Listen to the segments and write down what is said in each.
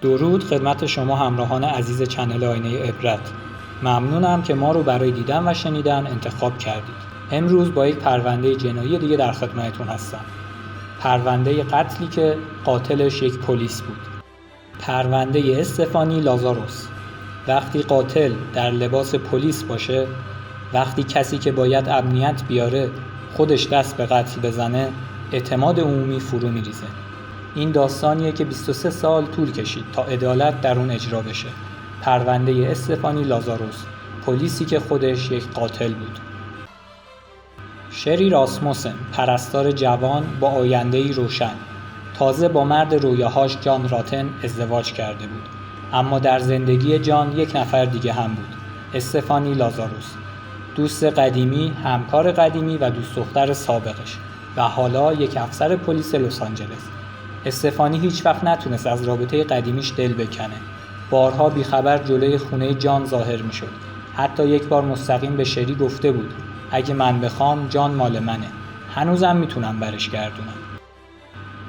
درود خدمت شما همراهان عزیز چنل آینه عبرت. ممنونم که ما رو برای دیدن و شنیدن انتخاب کردید. امروز با یک پرونده جنایی دیگه در خدمتتون هستم. پرونده قتلی که قاتلش یک پلیس بود. پرونده استفانی لازاروس. وقتی قاتل در لباس پلیس باشه، وقتی کسی که باید امنیت بیاره خودش دست به قتل بزنه، اعتماد عمومی فرو میریزه. این داستانیه که 23 سال طول کشید تا عدالت در اون اجرا بشه. پرونده استفانی لازاروس، پلیسی که خودش یک قاتل بود. شری راسموسن، پرستار جوان با آینده‌ای روشن، تازه با مرد رویاهاش جان راتن ازدواج کرده بود. اما در زندگی جان یک نفر دیگه هم بود، استفانی لازاروس، دوست قدیمی، همکار قدیمی و دوست دختر سابقش و حالا یک افسر پلیس لس آنجلس. استفانی هیچ وقت نتونست از رابطه قدیمیش دل بکنه. بارها بیخبر جلوی خونه جان ظاهر میشد. حتی یک بار مستقیم به شری گفته بود اگه من بخوام جان مال منه. هنوزم میتونم برش گردونم.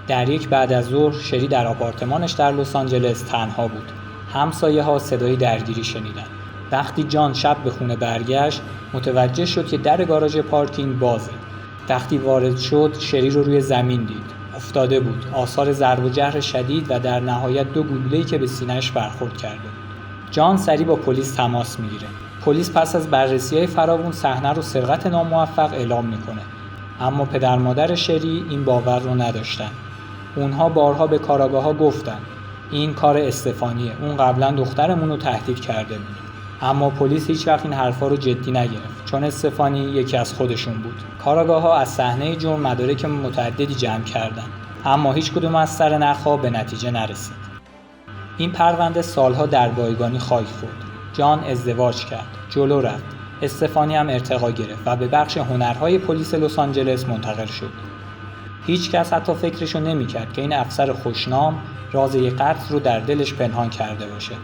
در یک بعد از ظهر شری در آپارتمانش در لس آنجلس تنها بود. همسایه‌ها صدای درگیری شنیدن. وقتی جان شب به خونه برگشت، متوجه شد که در گاراژ پارکینگ بازه. وقتی وارد شد، شری رو روی زمین دید. افتاده بود، آثار ضرب و جرح شدید و در نهایت 2 گلوله‌ای که به سینه‌اش برخورد کرده بود. جان سریع با پلیس تماس میگیره. پلیس پس از بررسی‌های فراوان صحنه رو سرقت ناموفق اعلام میکنه. اما پدر مادر شری این باور رو نداشتن. اونها بارها به کاراگاه‌ها گفتن این کار استفانیه، اون قبلا دخترمون رو تهدید کرده بود. اما پلیس هیچ وقت این حرفا رو جدی نگرفت، چون استفانی یکی از خودشون بود. کاراگاه‌ها از صحنه جرم مدارک متعددی جمع کردند، اما هیچ کدوم از سر نخ‌ها به نتیجه نرسید. این پرونده سالها در بایگانی خاک خورد. جان ازدواج کرد، جلو رفت. استفانی هم ارتقا گرفت و به بخش هنرهای پلیس لس آنجلس منتقل شد. هیچ کس حتی فکرشو نمی‌کرد که این افسر خوشنام راز یک قتل رو در دلش پنهان کرده باشه.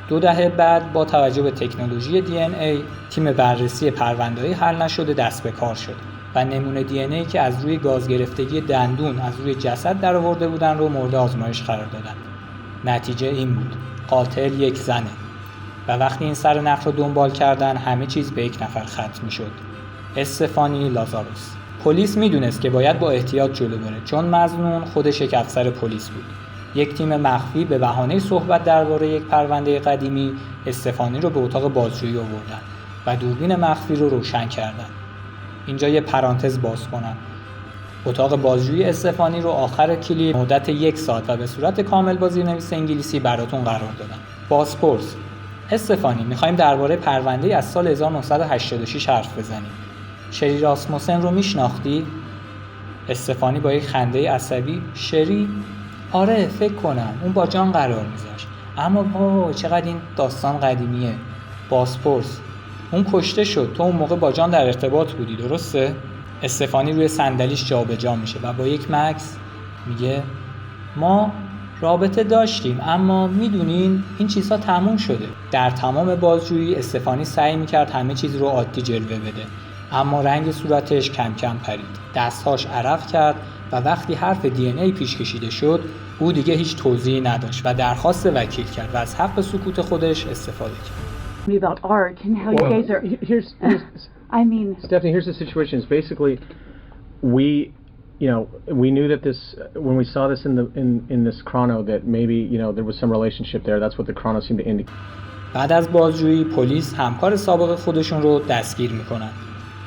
دو دهه بعد با توجه به تکنولوژی DNA، تیم بررسی پرونده‌های حل نشده دست به کار شد و نمونه DNA که از روی گاز گرفتگی دندون از روی جسد درآورده بودن رو مورد آزمایش قرار دادن. نتیجه این بود: قاتل یک زنه. و وقتی این سر نخ رو دنبال کردن، همه چیز به یک نفر ختم می‌شد: استفانی لازاروس. پلیس میدونست که باید با احتیاط جلو بره، چون مظنون خودش یک افسر پلیس بود. یک تیم مخفی به بهانه صحبت درباره یک پرونده قدیمی استفانی رو به اتاق بازجویی آوردن و دوربین مخفی رو روشن کردن. اینجا یه پرانتز باز کنم. اتاق بازجویی استفانی رو آخر کلیپ مدت 1 ساعت و به صورت کامل با زیرنویس انگلیسی براتون قرار دادم. بازپرس: استفانی، می‌خوایم درباره پرونده از سال 1986 حرف بزنیم. شری راسموسن رو میشناختی؟ استفانی با یک خنده عصبی: شری؟ آره، فکر کنم اون با جان قرار میذاشت. اما چقدر این داستان قدیمیه. بازپرس: اون کشته شد، تو اون موقع با جان در ارتباط بودی، درسته؟ استفانی روی صندلیش جابجا میشه و با یک مکث میگه ما رابطه داشتیم، اما میدونین این چیزها تموم شده. در تمام بازجویی استفانی سعی میکرد همه چیز رو عادی جلوه بده، اما رنگ صورتش کم کم پرید. دستهاش عرق کرد و وقتی حرف DNA پیش کشیده شد، او دیگه هیچ توضیحی نداشت و درخواست وکیل کرد و از حق سکوت خودش استفاده کرد. About art and how you guys are. Here's I mean, Stephanie, here's the situation. Is basically we knew that this when we saw this in this chrono that maybe there was some relationship there. That's what the chrono seemed to indicate. بعد از بازجویی پلیس همکار سابق خودشون رو دستگیر میکنن.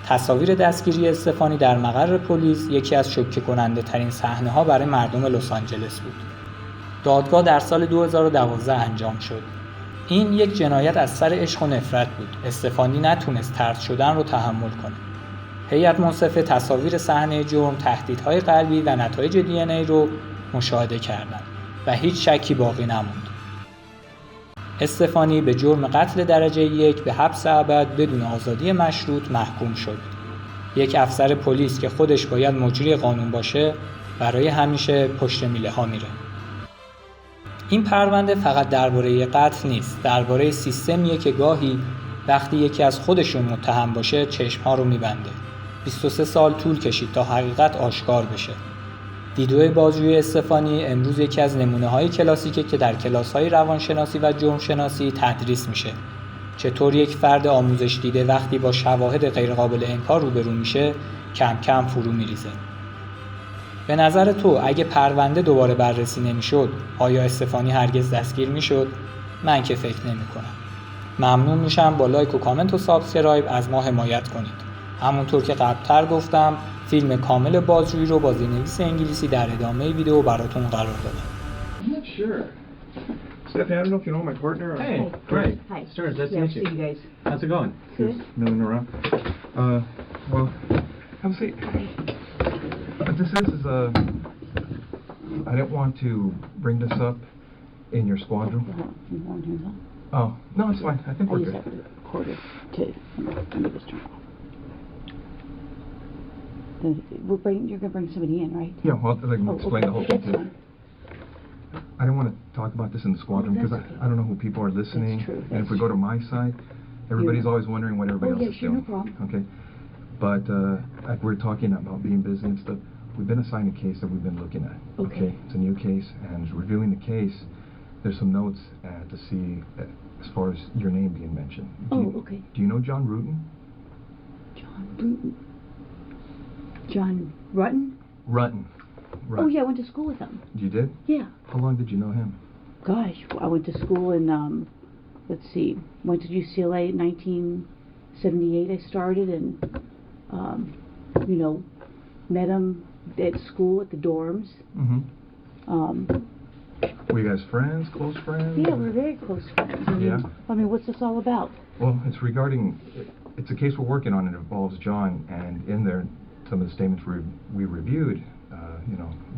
تصاویر دستگیری استفانی در مقر پلیس یکی از شوکه کننده ترین صحنه ها برای مردم لس آنجلس بود. دادگاه در سال 2012 انجام شد. این یک جنایت از سر عشق و نفرت بود. استفانی نتونست طرد شدن رو تحمل کنه. هیئت منصفه تصاویر صحنه جرم، تهدیدهای قلبی و نتایج DNA رو مشاهده کردند و هیچ شکی باقی نموند. استفانی به جرم قتل درجه 1 به حبس ابد بدون آزادی مشروط محکوم شد. یک افسر پلیس که خودش باید مجری قانون باشه برای همیشه پشت میله ها میره. این پرونده فقط درباره قتل نیست، درباره سیستمیه که گاهی وقتی یکی از خودشون متهم باشه چشم‌ها رو میبنده. 23 سال طول کشید تا حقیقت آشکار بشه. ویدیو بازجویی استفانی امروز یکی از نمونه‌های کلاسیکه که در کلاس‌های روانشناسی و جرم‌شناسی تدریس میشه. چطور یک فرد آموزش دیده وقتی با شواهد غیرقابل انکار روبرو میشه کم کم فرو میریزه. به نظر تو اگه پرونده دوباره بررسی نمیشد آیا استفانی هرگز دستگیر میشد؟ من که فکر نمی‌کنم. ممنون میشم با لایک و کامنت و سابسکرایب از ما حمایت کنید. همونطور که قبلتر گفتم فیلم کامل بازجویی رو با زیرنویس انگلیسی در ادامه ویدیو براتون قرار دادم. I'm not sure. Stephanie, I don't know if you know my partner. Hey, great. Hi. Stearns, nice to Yeah, meet see you. you guys. How's it going? Good. Milling around. Well, have a seat. What this is I didn't want to bring this up in your squadron. Oh, no, it's fine. I think I we're just good. have a quarter to let me just turn off. You're gonna bring somebody in, right? Yeah, well, I can explain the whole thing That's too. fine. I didn't want to talk about this in the squadron that's because okay. I don't know who people are listening. That's true, And if that's we go to my side, everybody's Yeah. always wondering what everybody Oh, else yeah, is sure, no doing. problem. Okay. But like we're talking about being busy and stuff, we've been assigned a case that we've been looking at. Okay. It's a new case, and reviewing the case, there's some notes to see as far as your name being mentioned. Okay. Do you know John Rutan? John Bruton. John Rutten? Rutan. Oh, yeah, I went to school with him. You did? Yeah. How long did you know him? Gosh, I went to school in, let's see, went to UCLA in 1978 I started, and, met him at school at the dorms. Mm-hmm. Were you guys friends, close friends? Yeah, we're very close friends. Yeah? I mean, what's this all about? Well, it's a case we're working on, and it involves John, and in there, some of the statements we reviewed,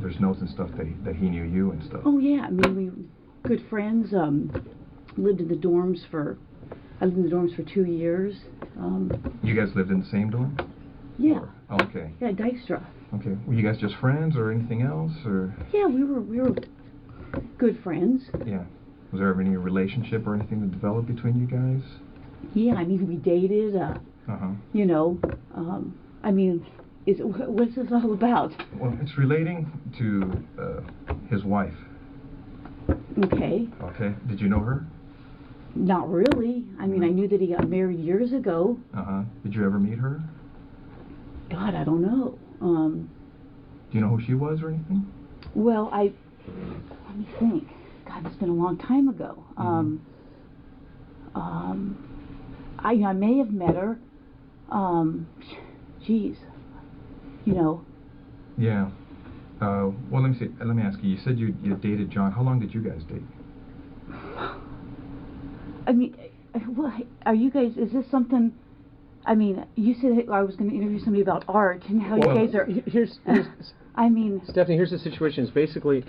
there's notes and stuff that he knew you and stuff. Oh, yeah, I mean, we good friends, lived in the dorms I lived in the dorms for 2 years. You guys lived in the same dorm? Yeah. Oh, okay. Yeah, Dykstra. Okay. Were you guys just friends or anything else, or? Yeah, we were good friends. Yeah. Was there ever any relationship or anything that developed between you guys? Yeah, I mean, we dated, Uh-huh. I mean, what's this all about? Well, it's relating to his wife. Okay. Okay. Did you know her? Not really. I mean, I knew that he got married years ago. Uh-huh. Did you ever meet her? God, I don't know. Do you know who she was or anything? Well, let me think. God, it's been a long time ago. I may have met her. Geez. Yeah. Well, let me see. Let me ask you. You said you dated John. How long did you guys date? I mean, are you guys, is this something, I mean, you said I was going to interview somebody about art and how you guys are, Here's I mean, Stephanie, here's the situation. Is basically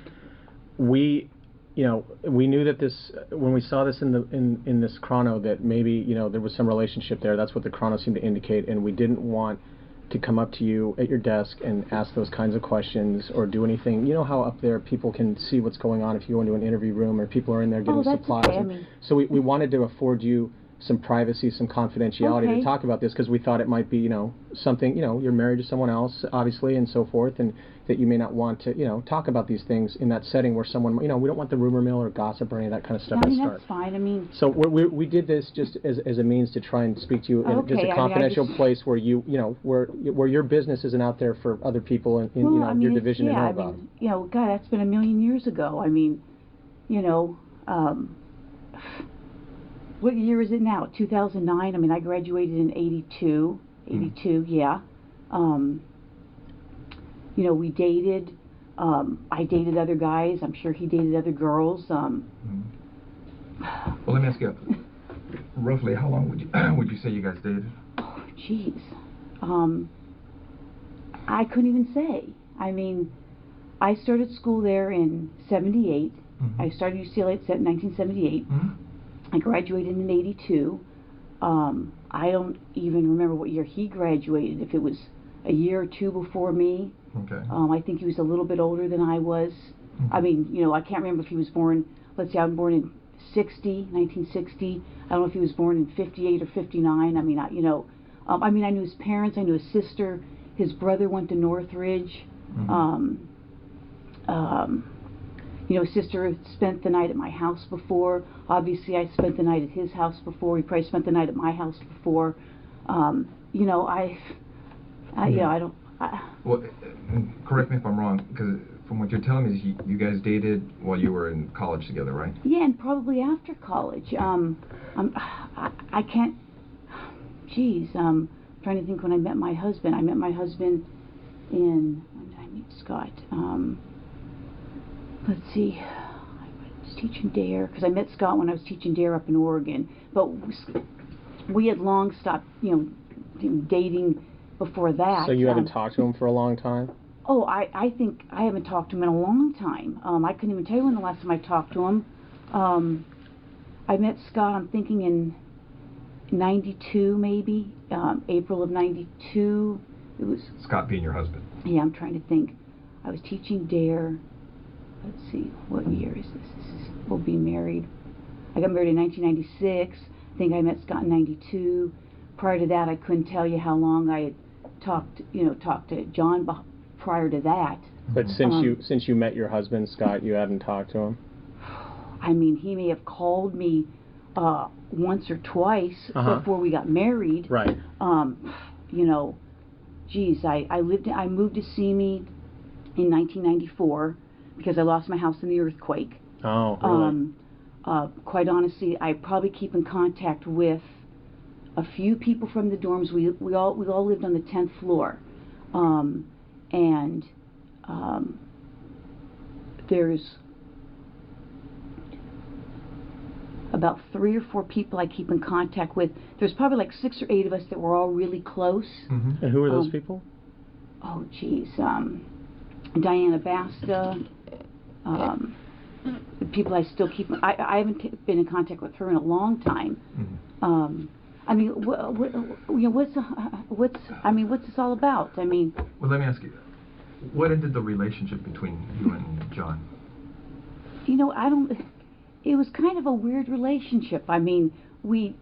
we knew that this, when we saw this in this chrono, that maybe there was some relationship there. That's what the chrono seemed to indicate, and we didn't want to come up to you at your desk and ask those kinds of questions or do anything. You know how up there people can see what's going on if you go into an interview room or people are in there getting supplies. Okay. So we wanted to afford you some privacy, some confidentiality to talk about this because we thought it might be, something, you're married to someone else, obviously, and so forth, and that you may not want to, talk about these things in that setting where someone, we don't want the rumor mill or gossip or any of that kind of stuff to start. That's fine. I mean, So we did this just as a means to try and speak to you in just a confidential place where where your business isn't out there for other people in your division to know about. God, that's been a million years ago. I mean, what year is it now? 2009? I mean, I graduated in 82. 82, yeah. We dated. I dated other guys. I'm sure he dated other girls. Well, let me ask you, roughly how long would you say you guys dated? Oh, jeez. I couldn't even say. I mean, I started school there in 78. I started UCLA in 1978. I graduated in '82. I don't even remember what year he graduated, if it was a year or two before me. Okay. I think he was a little bit older than I was. I mean, you know, I can't remember if he was born, let's say I'm born in 1960. I don't know if he was born in 58 or 59. I mean, I knew his parents, I knew his sister, his brother went to Northridge. You know, his sister had spent the night at my house before. Obviously, I spent the night at his house before. He probably spent the night at my house before. You know, I don't. Well, and correct me if I'm wrong, because from what you're telling me, you guys dated while you were in college together, right? Yeah, and probably after college. I can't. Geez, I'm trying to think when I met my husband. I met my husband in, when did I meet Scott? Let's see. I was teaching DARE, because I met Scott when I was teaching DARE up in Oregon. But we had long stopped, you know, dating before that. So you haven't talked to him for a long time? Oh, I think I haven't talked to him in a long time. I couldn't even tell you when the last time I talked to him. I met Scott, I'm thinking in '92 maybe, April of '92. It was Scott being your husband. Yeah, I'm trying to think. I was teaching DARE. Let's see, what year is this? We'll be married. I got married in 1996. I think I met Scott in '92. Prior to that, I couldn't tell you how long I had talked to John prior to that. But since you met your husband, Scott, you haven't talked to him? I mean, he may have called me once or twice before we got married. Right. You know, geez, I moved to Simi in 1994 because I lost my house in the earthquake. Oh, really? Quite honestly, I probably keep in contact with a few people from the dorms. We all lived on the 10th floor, and there's about 3 or 4 people I keep in contact with. There's probably like 6 or 8 of us that were all really close. And who are those people? Oh, geez, Diana Basta. The people I still keep. I haven't been in contact with her in a long time. I mean, what's this all about? I mean. Well, let me ask you, what ended the relationship between you and John? You know, it was kind of a weird relationship. I mean, we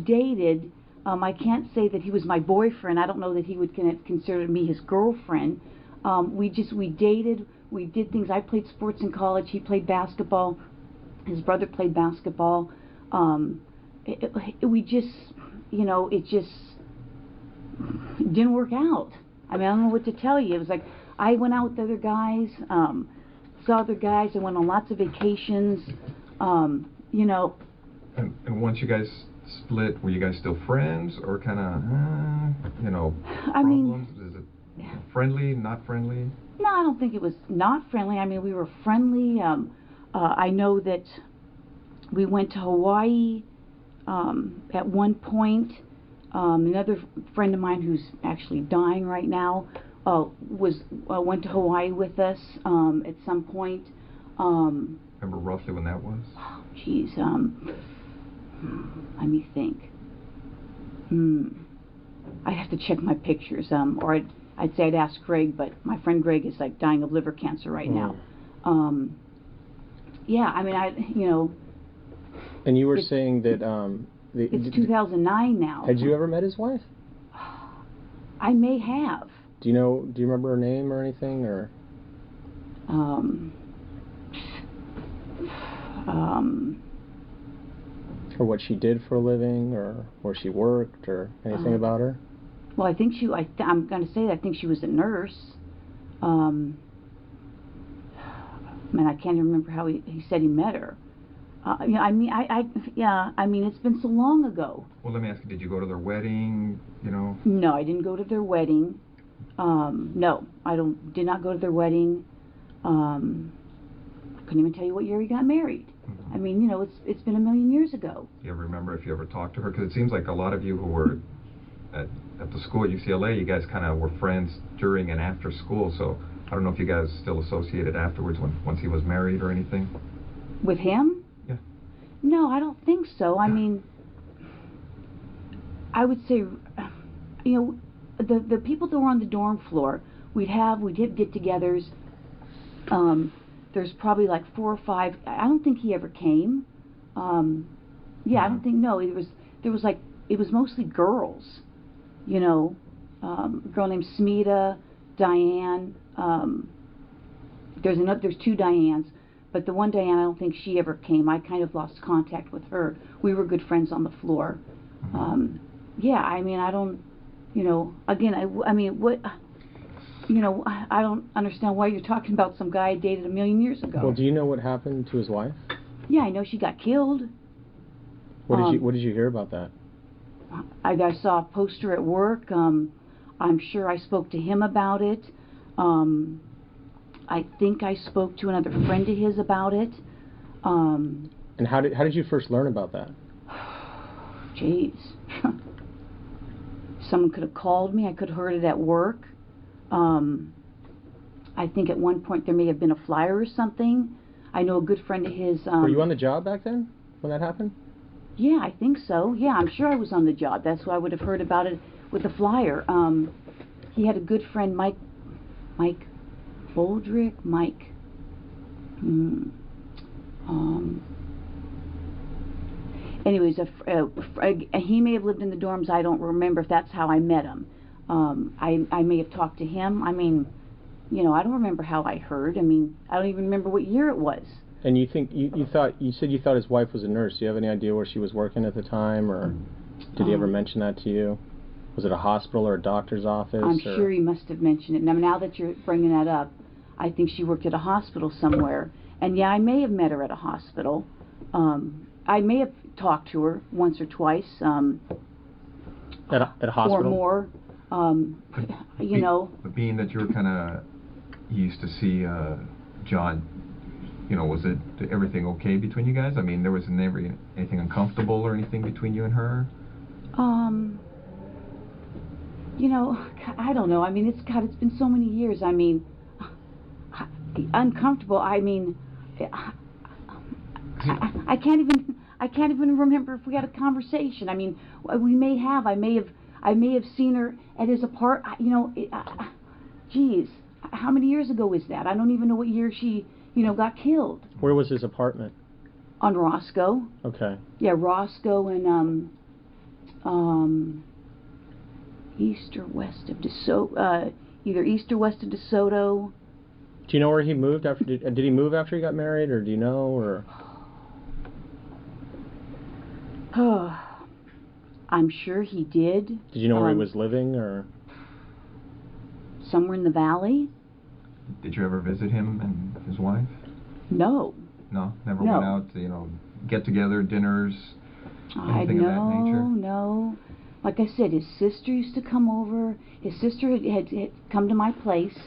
dated. I can't say that he was my boyfriend. I don't know that he would consider me his girlfriend. We dated. We did things. I played sports in college. He played basketball. His brother played basketball. We just, you know, it just didn't work out. I mean, I don't know what to tell you. It was like I went out with other guys, saw other guys. I went on lots of vacations. You know. And once you guys split, were you guys still friends, or kind of, you know, I problems? mean, Is it friendly, not friendly? No, I don't think it was not friendly. I mean, we were friendly. I know that we went to Hawaii at one point. Another friend of mine who's actually dying right now went to Hawaii with us at some point. Remember roughly when that was? Oh, geez. Let me think. I'd have to check my pictures, or I'd say I'd ask Greg, but my friend Greg is like dying of liver cancer right now. Yeah, I mean, you know. And you were saying that it's 2009 now. Had you ever met his wife? I may have. Do you remember her name or anything, or? Or what she did for a living, or where she worked, or anything about her? Well, I think I'm going to say that I think she was a nurse. Man, I can't even remember how he said he met her. Yeah, I mean, I mean, it's been so long ago. Well, let me ask you, did you go to their wedding, you know? No, I didn't go to their wedding. No, did not go to their wedding. Couldn't even tell you what year we got married. I mean, you know, it's been a million years ago. Do you ever remember if you ever talked to her? Because it seems like a lot of you who were at the school at UCLA, you guys kind of were friends during and after school, so I don't know if you guys still associated afterwards once he was married or anything. With him? Yeah. No, I don't think so. I mean, I would say, you know, the people that were on the dorm floor, we did get-togethers. There's probably like 4 or 5. I don't think he ever came. Yeah, I don't think. No, it was mostly girls. You know, a girl named Smita, Diane. There's 2 Dianes, but the one Diane, I don't think she ever came. I kind of lost contact with her. We were good friends on the floor. Yeah, I mean, I don't, you know, again, I mean, what, you know, I don't understand why you're talking about some guy I dated a million years ago. Well, do you know what happened to his wife? Yeah, I know she got killed. What did you hear about that? I saw a poster at work. I'm sure I spoke to him about it. I think I spoke to another friend of his about it. And how did you first learn about that? Jeez. Someone could have called me. I could have heard it at work. I think at one point there may have been a flyer or something. I know a good friend of his... Were you on the job back then when that happened? Yeah, I think so. Yeah, I'm sure I was on the job. That's why I would have heard about it with the flyer. He had a good friend, Mike Boldrick, anyways, he may have lived in the dorms. I don't remember if that's how I met him. I may have talked to him. I mean, you know, I don't remember how I heard. I mean, I don't even remember what year it was. And you think you said you thought his wife was a nurse. Do you have any idea where she was working at the time, or did he ever mention that to you? Was it a hospital or a doctor's office? I'm sure he must have mentioned it. Now that you're bringing that up, I think she worked at a hospital somewhere. And yeah, I may have met her at a hospital. I may have talked to her once or twice. At a hospital? Or more. You know. But being that you were kind of, you used to see John, you know, was everything okay between you guys? I mean, there was never anything uncomfortable or anything between you and her? You know, I don't know. I mean, it's been so many years. I mean, uncomfortable. I mean, I can't even remember if we had a conversation. I mean, we may have. I may have seen her at his apartment. You know, geez, how many years ago was that? I don't even know what year she, you know, got killed. Where was his apartment? On Roscoe. Okay. Yeah, Roscoe and east or west of DeSoto. Either east or west of DeSoto. Do you know where he moved after? Did he move after he got married, or do you know, or? I'm sure he did. Did you know where he was living, or? Somewhere in the valley. Did you ever visit him and his wife? No. No, never went out to, you know, get together, dinners, anything of that nature? No. Like I said, his sister used to come over. His sister had come to my place.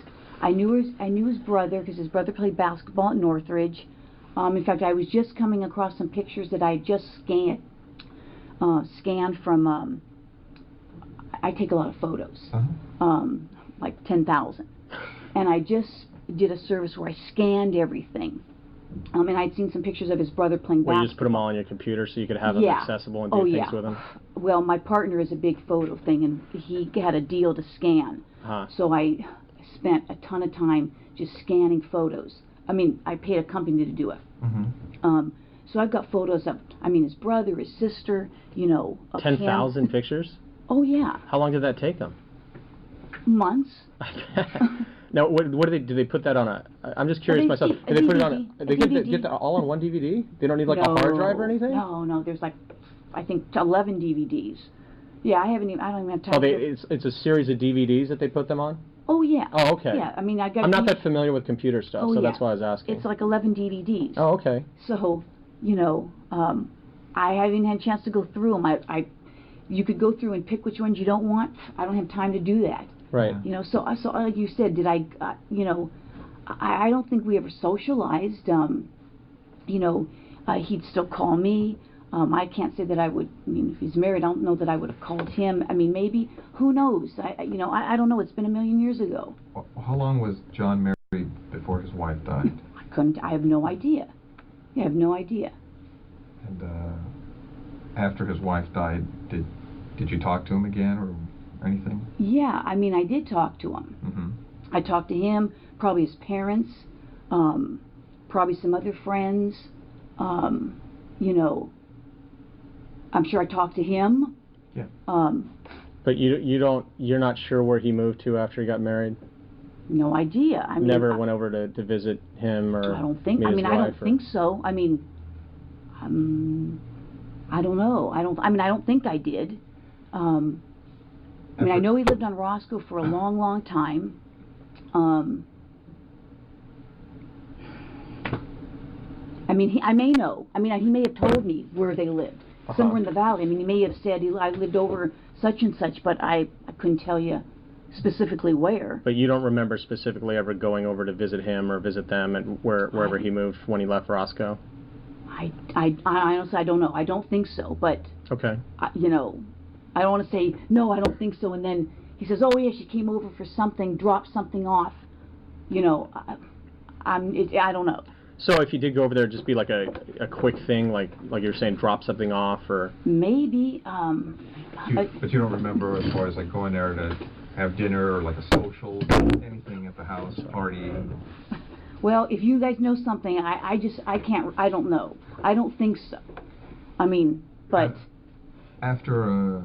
I knew his brother because his brother played basketball at Northridge. In fact, I was just coming across some pictures that I had just scanned from. I take a lot of photos, like 10,000, and I just did a service where I scanned everything. And I'd seen some pictures of his brother playing basketball. Where you just put them all on your computer so you could have them accessible and do things with them? Well, my partner is a big photo thing, and he had a deal to scan. So I spent a ton of time just scanning photos. I mean, I paid a company to do it. So I've got photos of, his brother, his sister, you know. 10,000 pictures? Oh, yeah. How long did that take them? Months. Now, what do they put that on a? I'm just curious myself. Do they put it on a? They get that all on one DVD? They don't need like a hard drive or anything? No. There's like, I think 11 DVDs. Yeah, I don't even have time. It's a series of DVDs that they put them on? Oh yeah. Oh, okay. Yeah, I'm not that familiar with computer stuff, so that's why I was asking. It's like 11 DVDs. Oh, okay. So, you know, I haven't even had a chance to go through them. You could go through and pick which ones you don't want. I don't have time to do that. Right. You know, so like you said, did I, you know, I don't think we ever socialized. You know, he'd still call me. I can't say that I would. I mean, if he's married, I don't know that I would have called him. I mean, maybe. Who knows? I don't know. It's been a million years ago. Well, how long was John married before his wife died? I have no idea. Yeah, I have no idea. And after his wife died, did you talk to him again or anything? Yeah, I mean, I did talk to him. Mm-hmm. I talked to him, probably his parents, probably some other friends. You know, I'm sure I talked to him. Yeah. But you're not sure where he moved to after he got married? No idea. I mean, never went over to visit him or I don't think. meet I mean, his I wife, don't think so. I mean, I don't know. I mean, I don't think I did. I mean, I know he lived on Roscoe for a long, long time. I mean, I may know. I mean, he may have told me where they lived, somewhere in the valley. I mean, he may have said I lived over such and such, but I couldn't tell you specifically where. But you don't remember specifically ever going over to visit him or visit them at wherever he moved when he left Roscoe? I honestly, I don't know. I don't think so, but okay. You know, I don't want to say no, I don't think so, and then he says, oh yeah, she came over for something, dropped something off. You know, I don't know. So if you did go over there, just be like a quick thing, like you're saying, drop something off, or maybe. But you don't remember as far as like going there to have dinner or like a social, anything at the house, party? Well, if you guys know something, I can't, I don't know. I don't think so. I mean, but... After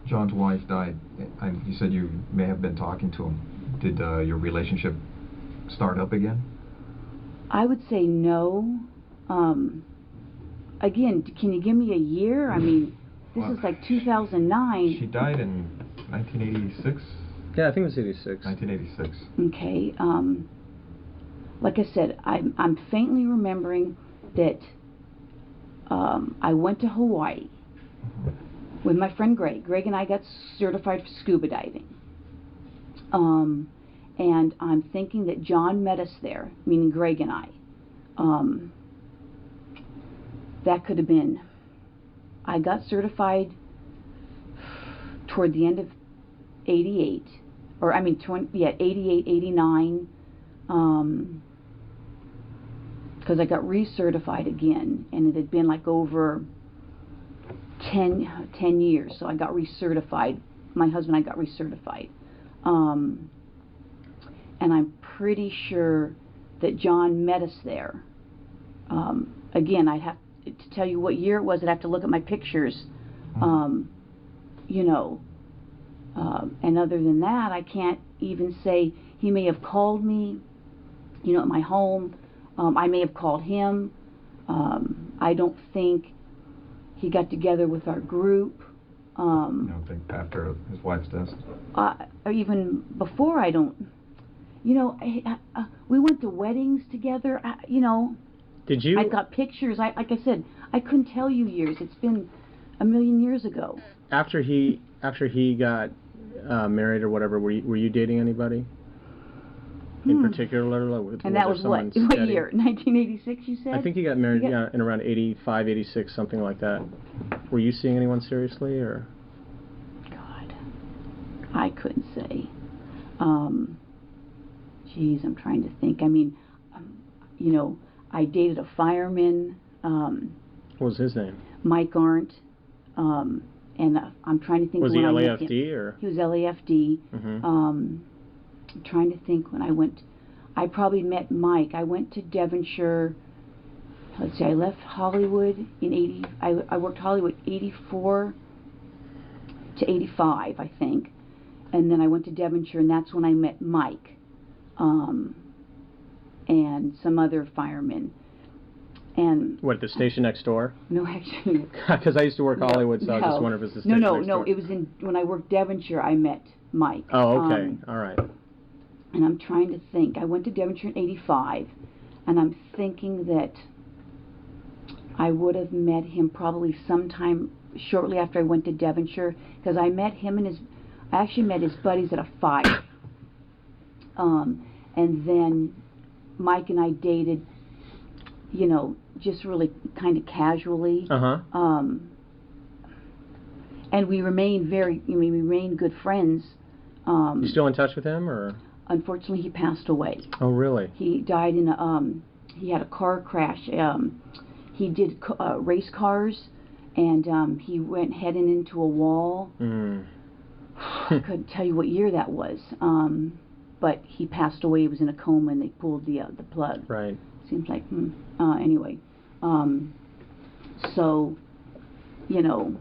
John's wife died, you said you may have been talking to him. Did your relationship start up again? I would say no. Again, can you give me a year? I mean, this is like 2009. She died in 1986? Yeah, I think it was 86. 1986. Okay. Like I said, I'm faintly remembering that I went to Hawaii with my friend Greg. Greg and I got certified for scuba diving. And I'm thinking that John met us there, meaning Greg and I. That could have been, I got certified toward the end of 88, or I mean, 88, 89, because I got recertified again, and it had been like over 10 years, so I got recertified. My husband and I got recertified. And I'm pretty sure that John met us there. Again, I'd have to tell you what year it was. I'd have to look at my pictures. You know, and other than that, I can't even say. He may have called me, you know, at my home. I may have called him. I don't think he got together with our group. You don't think after his wife's death? Or even before, I don't. You know, we went to weddings together. You know, did you? I got pictures. Like I said, I couldn't tell you years. It's been a million years ago. After he got married or whatever, were you dating anybody in particular? And that was what year? 1986, you said? I think he got married in around 85, 86, something like that. Were you seeing anyone seriously, or? God, I couldn't say. Geez, I'm trying to think. I mean, you know, I dated a fireman. What was his name? Mike Arndt. And I'm trying to think. Was he LAFD or? He was LAFD. Mm-hmm. I'm trying to think when I went. I probably met Mike. I went to Devonshire. Let's see. I left Hollywood in 80. I worked Hollywood 84 to 85, I think, and then I went to Devonshire, and that's when I met Mike. And some other firemen. And what, the station next door? No, actually. Because I used to work Hollywood, so I just wondered if it was the station next door. It was when I worked Devonshire, I met Mike. Oh, okay. All right. And I'm trying to think. I went to Devonshire in 85, and I'm thinking that I would have met him probably sometime shortly after I went to Devonshire, because I met him and I actually met his buddies at a fire. And then Mike and I dated, you know, just really kind of casually. And we remained we remained good friends. You still in touch with him, or? Unfortunately, he passed away. Oh, really? He died in he had a car crash. he did race cars, and he went heading into a wall. I couldn't tell you what year that was, but he passed away. He was in a coma, and they pulled the plug. Right. Seems like, anyway. So, you know,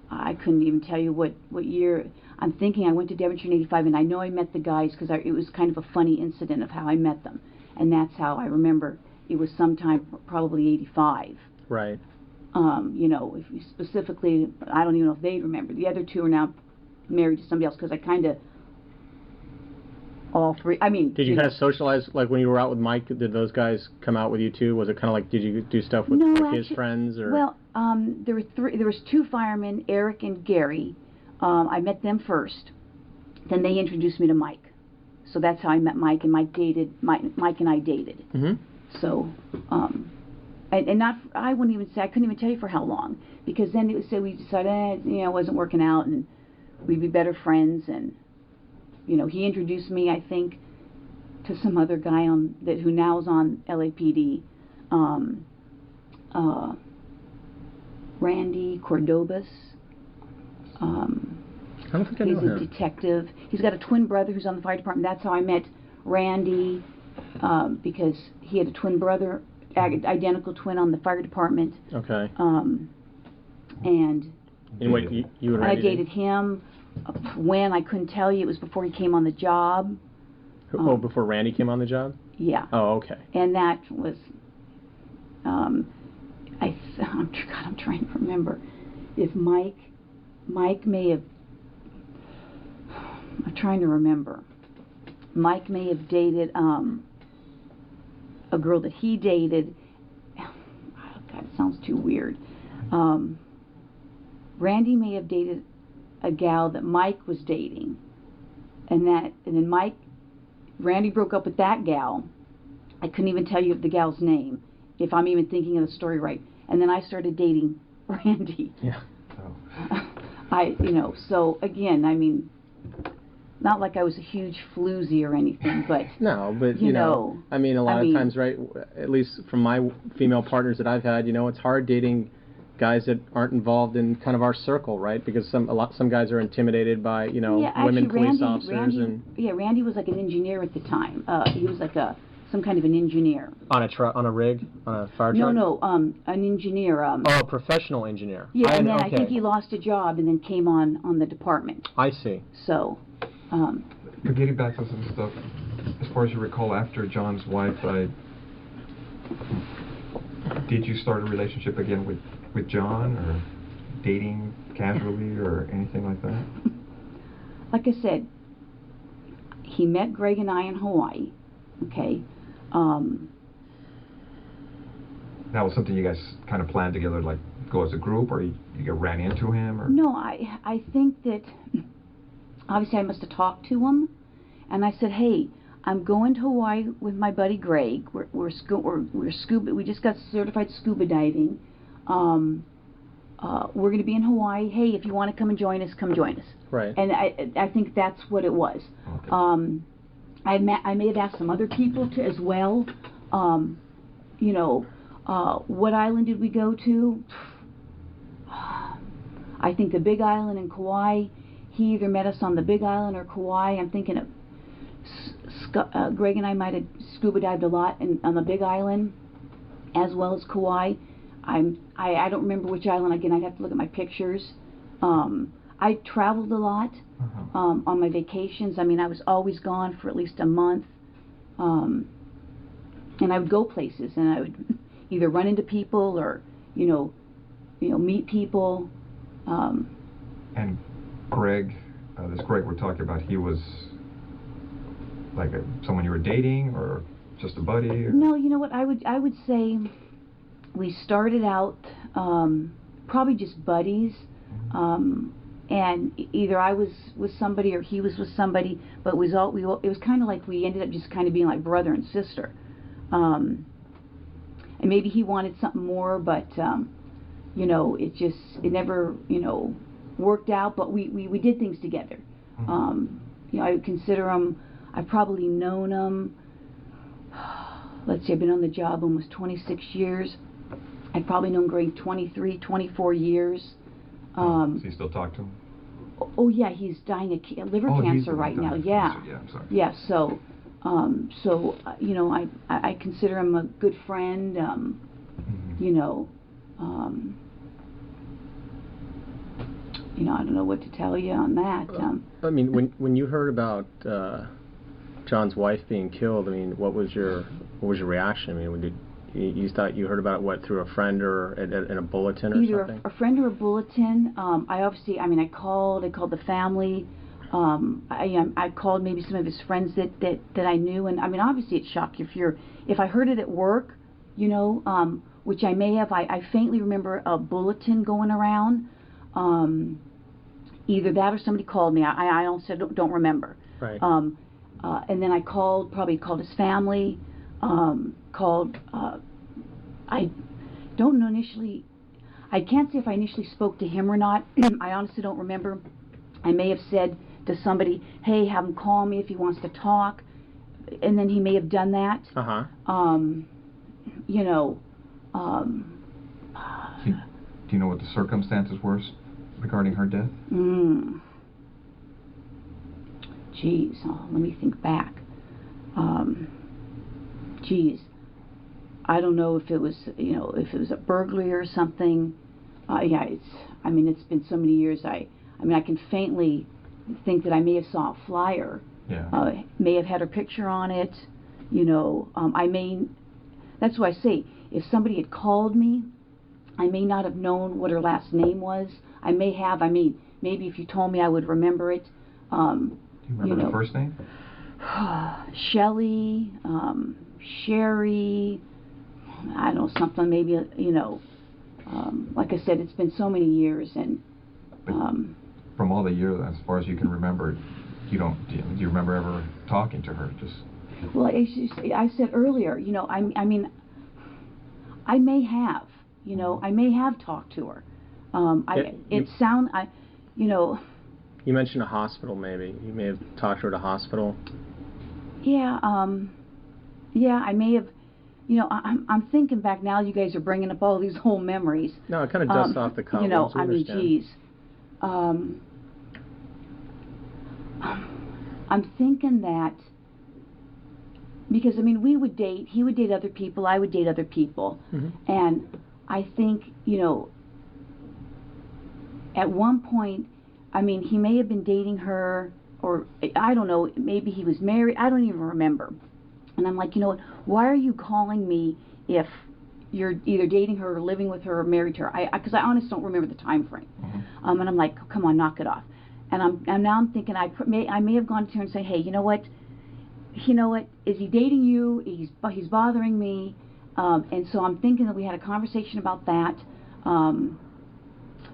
I couldn't even tell you what year. I'm thinking I went to Devonshire in '85, and I know I met the guys because it was kind of a funny incident of how I met them, and that's how I remember. It was sometime probably '85. Right. You know, if you specifically, I don't even know if they remember. The other two are now married to somebody else because I kind of, all three, I mean. Did you kind of socialize, like when you were out with Mike, did those guys come out with you too? Was it kind of like, did you do stuff with, no, with actually, his friends? Or? Well, there was two firemen, Eric and Gary. I met them first. Then they introduced me to Mike. So that's how I met Mike, and Mike and I dated. So, and not, I wouldn't even say, I couldn't even tell you for how long, because then it was, we decided, you know, it wasn't working out, and we'd be better friends, and, you know, he introduced me, I think, to some other guy who now is on LAPD, Randy Cordobas. I don't think I know him. He's a detective. He's got a twin brother who's on the fire department. That's how I met Randy, because he had a twin brother, identical twin on the fire department. Okay. And wait, you and Randy I dated him. When I couldn't tell you, it was before he came on the job. Before Randy came on the job? Yeah. Oh, okay. And that was, I'm trying to remember if Mike may have, I'm trying to remember. Mike may have dated a girl that he dated. Oh, God, it sounds too weird. Randy may have dated a gal that Mike was dating, and then Randy broke up with that gal. I couldn't even tell you the gal's name, if I'm even thinking of the story right. And then I started dating Randy. Yeah. Oh. So again, I mean, not like I was a huge floozy or anything, but no, but you know, I mean, a lot of times, right? At least from my female partners that I've had, you know, it's hard dating guys that aren't involved in kind of our circle, right? Because some guys are intimidated by, you know, women police officers. Randy was like an engineer at the time. He was like some kind of an engineer. On a rig, on a fire truck. No, an engineer. A professional engineer. Yeah, and then I think he lost a job and then came on the department. I see. So. But getting back to some stuff, as far as you recall, after John's wife died, did you start a relationship again with John, or dating casually, or anything like that? Like I said, he met Greg and I in Hawaii. Okay. That was something you guys kind of planned together, like go as a group, or you ran into him, or? No, I think that obviously I must have talked to him, and I said, hey, I'm going to Hawaii with my buddy Greg. We're scuba. We just got certified scuba diving. We're going to be in Hawaii. Hey, if you want to come and join us, come join us. Right. And I think that's what it was. Okay. I may have asked some other people to as well. You know, what island did we go to? I think the Big Island in Kauai. He either met us on the Big Island or Kauai. I'm thinking of Greg and I might have scuba dived a lot on the Big Island, as well as Kauai. I don't remember which island. Again, I'd have to look at my pictures. I traveled a lot on my vacations. I mean, I was always gone for at least a month, and I would go places, and I would either run into people or meet people. And Greg, this Greg we're talking about, he was like someone you were dating, or just a buddy? Or? No, you know what, I would say we started out probably just buddies, and either I was with somebody or he was with somebody, but it was kind of like we ended up just kind of being like brother and sister, and maybe he wanted something more, but it never worked out, but we did things together. I would consider him, I've probably known him, let's see, I've been on the job almost 26 years. I'd probably known Greg 23, 24 years. Does he still talk to him? Oh yeah, he's dying of liver cancer right now. Yeah. Yeah, I'm sorry. Yeah. So, you know, I consider him a good friend. You know, I don't know what to tell you on that. I mean, when you heard about John's wife being killed, I mean, what was your reaction? I mean, you thought you heard about it, what, through a friend or in a bulletin or Either something? a friend or a bulletin. I called the family. I called maybe some of his friends that I knew, and I mean, obviously it shocked you if I heard it at work, you know, which I may have. I faintly remember a bulletin going around. Either that or somebody called me. I honestly don't remember. Right. And then I probably called his family. I don't know initially. I can't say if I initially spoke to him or not. I honestly don't remember. I may have said to somebody, "Hey, have him call me if he wants to talk," and then he may have done that. You know. Do you know what the circumstances were regarding her death? Geez, let me think back. I don't know if it was, you know, if it was a burglary or something. Yeah, it's been so many years. I can faintly think that I may have saw a flyer. Yeah. May have had her picture on it. You know, that's why I say, if somebody had called me, I may not have known what her last name was. I may have. I mean, maybe if you told me, I would remember it. Do you remember her first name? Shelley, Sherry, I don't know, something maybe, you know, like I said, it's been so many years, and from all the years, as far as you can remember, do you remember ever talking to her? Well, I said earlier, you know, I mean, I may have, you know, I may have talked to her. You know. You mentioned a hospital, maybe. You may have talked to her at a hospital. Yeah, I may have. You know, I'm thinking back now. You guys are bringing up all these old memories. No, it kind of dusts off the cobwebs. You know, I mean, geez. I'm thinking that because I mean, we would date. He would date other people. I would date other people, and I think, you know, at one point, I mean, he may have been dating her, or I don't know. Maybe he was married. I don't even remember. And I'm like, you know what? Why are you calling me if you're either dating her or living with her or married to her? Because I honestly don't remember the time frame. And I'm like, come on, knock it off. And now I'm thinking I may have gone to her and say, hey, you know what? Is he dating you? He's bothering me. And so I'm thinking that we had a conversation about that.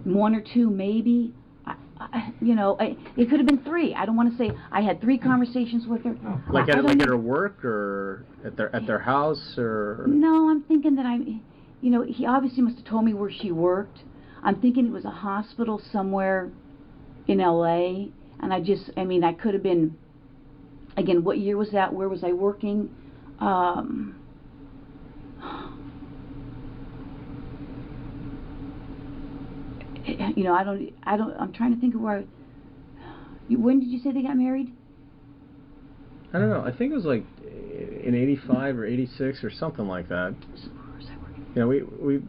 One or two, maybe. You know, it could have been three. I don't want to say I had 3 conversations with her. Like at her work or at their house or. No, I'm thinking that you know, he obviously must have told me where she worked. I'm thinking it was a hospital somewhere in L.A. And I could have been. Again, what year was that? Where was I working? You know, I'm trying to think of where. When did you say they got married? I don't know. I think it was like in '85 or '86 or something like that. You know, we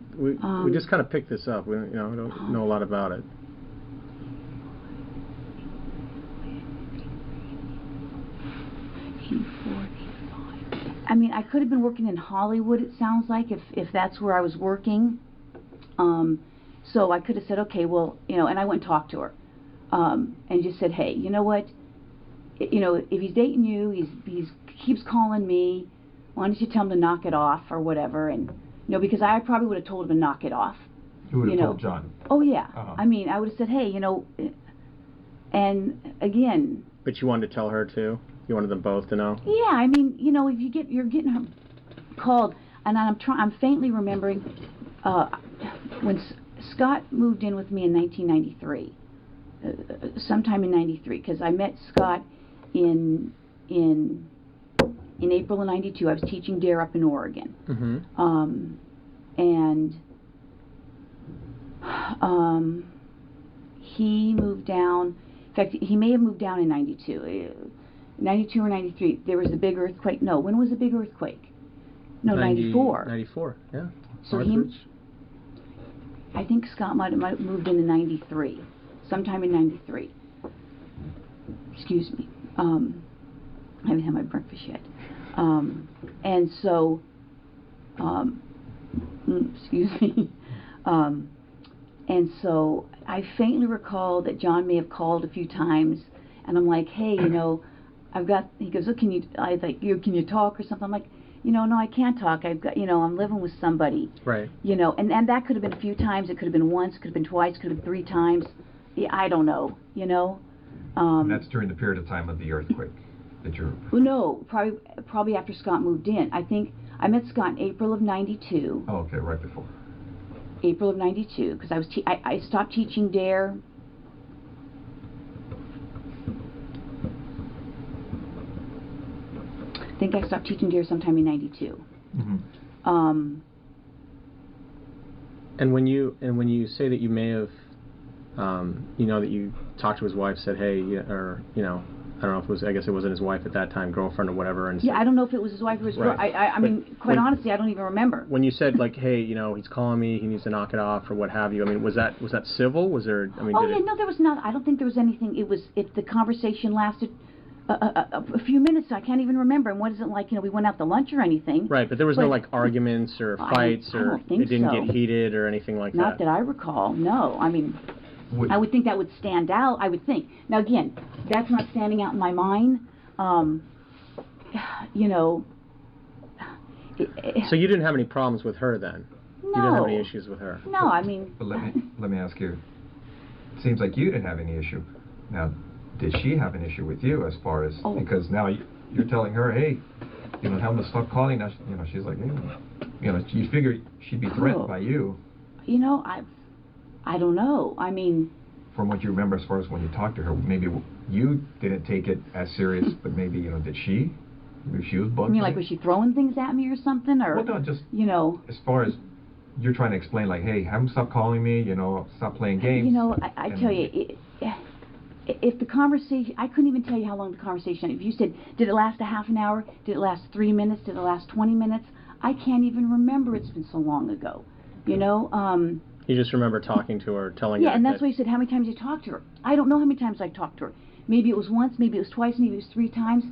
just kind of picked this up. We don't know a lot about it. I mean, I could have been working in Hollywood, it sounds like, if that's where I was working. So I could have said, okay, well, you know, and I went and talked to her, and just said, hey, you know what, you know, if he's dating you, he's keeps calling me, why don't you tell him to knock it off or whatever, and, you know, because I probably would have told him to knock it off. You would have told John? Oh, yeah. I mean, I would have said, hey, you know, and again. But you wanted to tell her too? You wanted them both to know? Yeah, I mean, you know, if you're getting her called, and I'm faintly remembering, when Scott moved in with me in 1993, sometime in '93, because I met Scott in April of '92. I was teaching DARE up in Oregon, and He moved down. In fact, he may have moved down in 92. 92 or 93. There was a big earthquake. No, when was the big earthquake? No, 94. 94, yeah. So I think Scott might have moved in 93. Sometime in 93. Excuse me. I haven't had my breakfast yet. And so, excuse me. And so I faintly recall that John may have called a few times, and I'm like, hey, you know, I've got, he goes, oh, can you talk or something? I'm like, you know, no, I can't talk. I've got, you know, I'm living with somebody. Right. You know, and that could have been a few times. It could have been once, could have been twice, could have been 3 times. Yeah, I don't know, you know. And that's during the period of time of the earthquake that you're... Well, no, probably after Scott moved in. I think I met Scott in April of 92. Oh, okay, right before. April of 92, because I stopped teaching DARE. I think I stopped teaching DARE sometime in 92. Mm-hmm. And when you say that you may have, you know, that you talked to his wife, said, hey, or, you know, I don't know if it was, I guess it wasn't his wife at that time, girlfriend or whatever. And yeah, I don't know if it was his wife or his girl. I mean, quite honestly, I don't even remember. When you said, like, hey, you know, he's calling me, he needs to knock it off or what have you, I mean, was that civil? Was there, I mean, oh, yeah, no, there was not. I don't think there was anything. If the conversation lasted a few minutes, I can't even remember. And what is it like, you know, we went out to lunch or anything. Right, but there was no, like, arguments or fights I or don't think it didn't so. get heated or anything like that? Not that I recall, no. I mean, I would think that would stand out, I would think. Now, again, that's not standing out in my mind. You know. So you didn't have any problems with her then? No. You didn't have any issues with her? No, I mean. But let me ask you. It seems like you didn't have any issue. Now, did she have an issue with you as far as because now you're telling her, hey, you know, tell him to stop calling. Now, you know, she's like, hey, you know, you figure she'd be threatened by you. You know, I don't know. I mean. From what you remember, as far as when you talked to her, maybe you didn't take it as serious, but maybe, you know, did she? Maybe she was bugged. You mean like was she throwing things at me or something, or? Well, no, just you know. As far as you're trying to explain, like, hey, have him stop calling me. You know, stop playing games. You know, I tell you, if the conversation, I couldn't even tell you how long the conversation. If you said, did it last a half an hour? Did it last 3 minutes? Did it last 20 minutes? I can't even remember. It's been so long ago. You know. You just remember talking to her, telling her. Yeah, and that's why you said, how many times you talked to her? I don't know how many times I talked to her. Maybe it was once, maybe it was twice, maybe it was 3 times.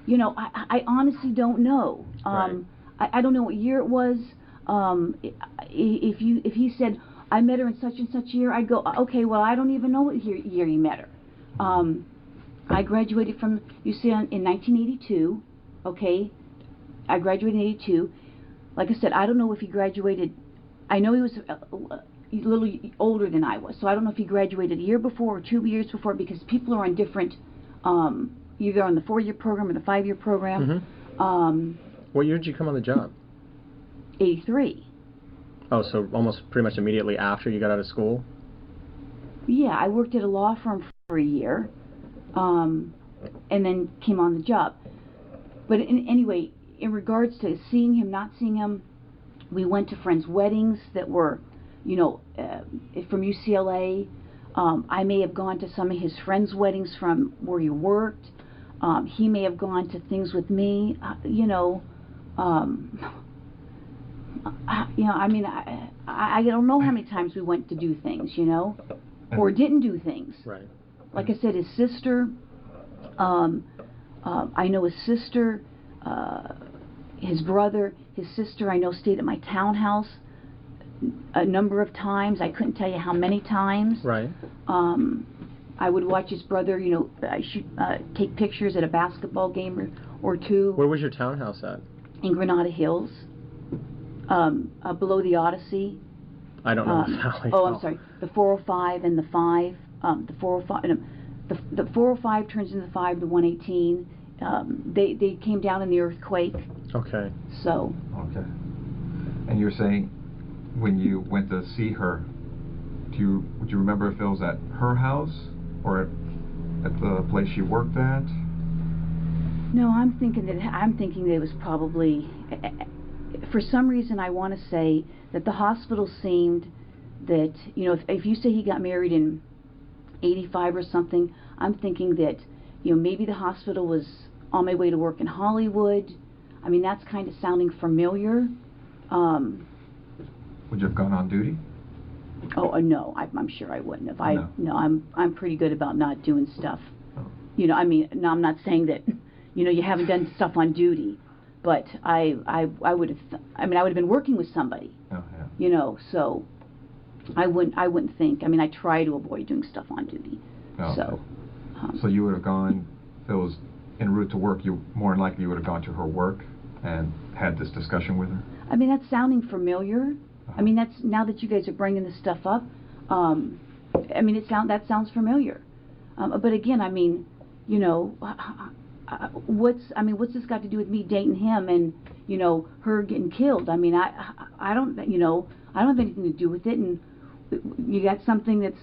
You know, I honestly don't know. Right. I don't know what year it was. If he said, I met her in such and such year, I'd go, okay, well, I don't even know what year you met her. I graduated from UCLA in 1982, okay? I graduated in 82. Like I said, I don't know if he graduated. I know he was a little older than I was, so I don't know if he graduated a year before or 2 years before, because people are on different, either on the 4-year program or the 5-year program. Mm-hmm. What year did you come on the job? 83. Oh, so almost pretty much immediately after you got out of school? Yeah, I worked at a law firm for a year, and then came on the job. But anyway, in regards to seeing him, not seeing him, we went to friends' weddings that were, you know, from UCLA. I may have gone to some of his friends' weddings from where he worked. He may have gone to things with me. You know, I mean, I don't know how many times we went to do things, you know, or didn't do things. Right. Like I said, his sister. I know his sister. His brother, his sister, I know, stayed at my townhouse a number of times. I couldn't tell you how many times. Right. I would watch his brother, you know, I should take pictures at a basketball game or two. Where was your townhouse at? In Granada Hills, below the Odyssey. I don't know. I'm sorry. The 405 and the 5. The 405. No, the 405 turns into the 5, the 118. They came down in the earthquake. Okay. So. Okay. And you're saying when you went to see her, would you remember if it was at her house or at the place she worked at? No, I'm thinking that it was probably, for some reason I want to say that the hospital seemed that, you know, if you say he got married in 85 or something, I'm thinking that, you know, maybe the hospital was on my way to work in Hollywood. I mean, that's kind of sounding familiar. Would you have gone on duty? Oh, no, I'm sure I wouldn't have. No. I'm pretty good about not doing stuff. Oh. You know, I mean, no, I'm not saying that, you know, you haven't done stuff on duty, but I would have, I meuld have been working with somebody. Oh, yeah. You know, so I wouldn't think. I mean, I try to avoid doing stuff on duty. Oh, So. So you would have gone, if it was en route to work, you more than likely you would have gone to her work and had this discussion with her? I mean, that's sounding familiar. Uh-huh. I mean, that's, now that you guys are bringing this stuff up, I mean, that sounds familiar. But again, I mean, you know, what's this got to do with me dating him and, you know, her getting killed? I mean, I don't, you know, I don't have anything to do with it. And you got something that's,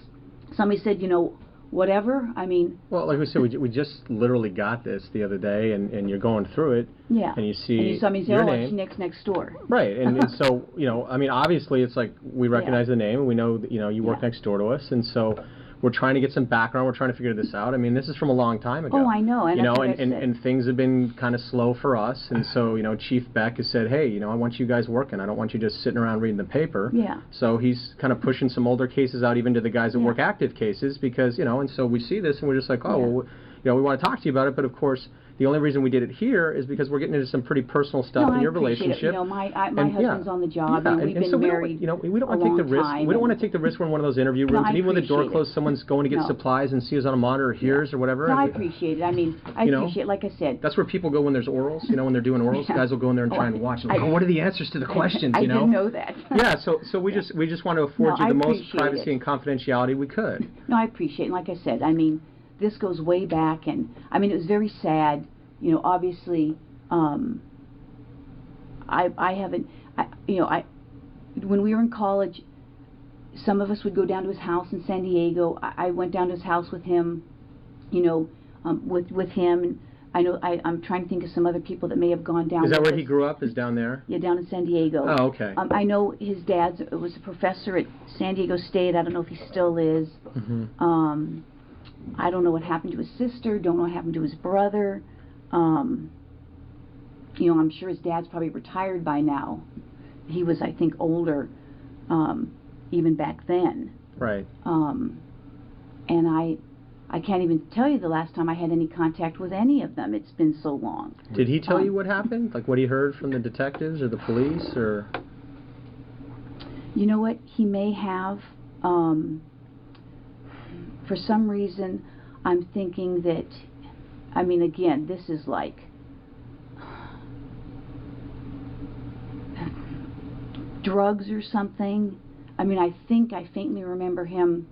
somebody said, you know, whatever. I mean, Well, like we said, we just literally got this the other day, and you're going through it, yeah. and you see and you saw me say, your oh, name. it's next door. Right, and so, you know, I mean, obviously it's like we recognize the name, and we know that, you know, you work Yeah. next door to us, and so we're trying to get some background, we're trying to figure this out. I mean, this is from a long time ago. Oh, I know, and you know, that's what I and, said. and things have been kind of slow for us, and so, you know, Chief Beck has said, hey, you know, I want you guys working, I don't want you just sitting around reading the paper. Yeah. So he's kind of pushing some older cases out even to the guys that Yeah. work active cases, because, you know, and so we see this and we're just like, oh, Yeah. well, you know, we want to talk to you about it, but of course, the only reason we did it here is because we're getting into some pretty personal stuff No, in I your appreciate relationship. it. You know, my And, husband's yeah. on the job, Yeah, and we've been so married we don't want a to take the long risk. time, We don't want to and- take the risk. We're in one of those interview No, rooms, I and even when the door appreciate it. closes, someone's going to get No. supplies and sees us on a monitor, hears or whatever. No, I and appreciate it. I mean, I You know? appreciate, like I said. That's where people go when there's orals. You know, when they're doing orals, Yeah. guys will go in there and try and watch. And like, oh, what are the answers to the questions? I You know. didn't know that. Yeah. So we just want to afford No, you the I most appreciate privacy it. and confidentiality we could. No, I appreciate it. And like I said, I mean, this goes way back, and I mean, it was very sad. You know, obviously, I haven't, you know, when we were in college, some of us would go down to his house in San Diego. I went down to his house with him, you know, with him. And I know I'm trying to think of some other people that may have gone down. Is that with where us. he grew up? Is down there? Yeah, down in San Diego. Oh, okay. I know his dad was a professor at San Diego State. I don't know if he still is. Mm-hmm. I don't know what happened to his sister. Don't know what happened to his brother. You know, I'm sure his dad's probably retired by now. He was, I think, older, even back then. Right. And I can't even tell you the last time I had any contact with any of them. It's been so long. Did he tell you what happened? Like what he heard from the detectives or the police, or? You know what? He may have. For some reason, I'm thinking that, I mean, again, this is like drugs or something. I mean, I think I faintly remember him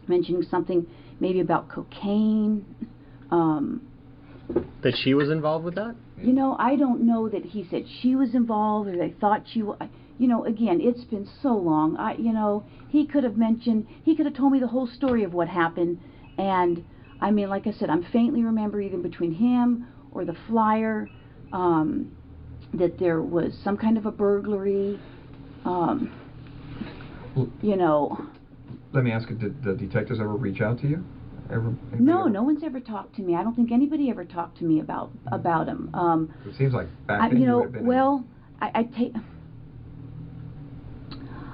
mentioning something maybe about cocaine. That she was involved with that? You know, I don't know that he said she was involved or they thought she was. You know, again, it's been so long. You know, he could have told me the whole story of what happened. And, I mean, like I said, I'm faintly remember either between him or the flyer that there was some kind of a burglary. You know. Let me ask you, did the detectives ever reach out to you? No one's ever talked to me. I don't think anybody ever talked to me about him. It seems like back then you know, would have been... well,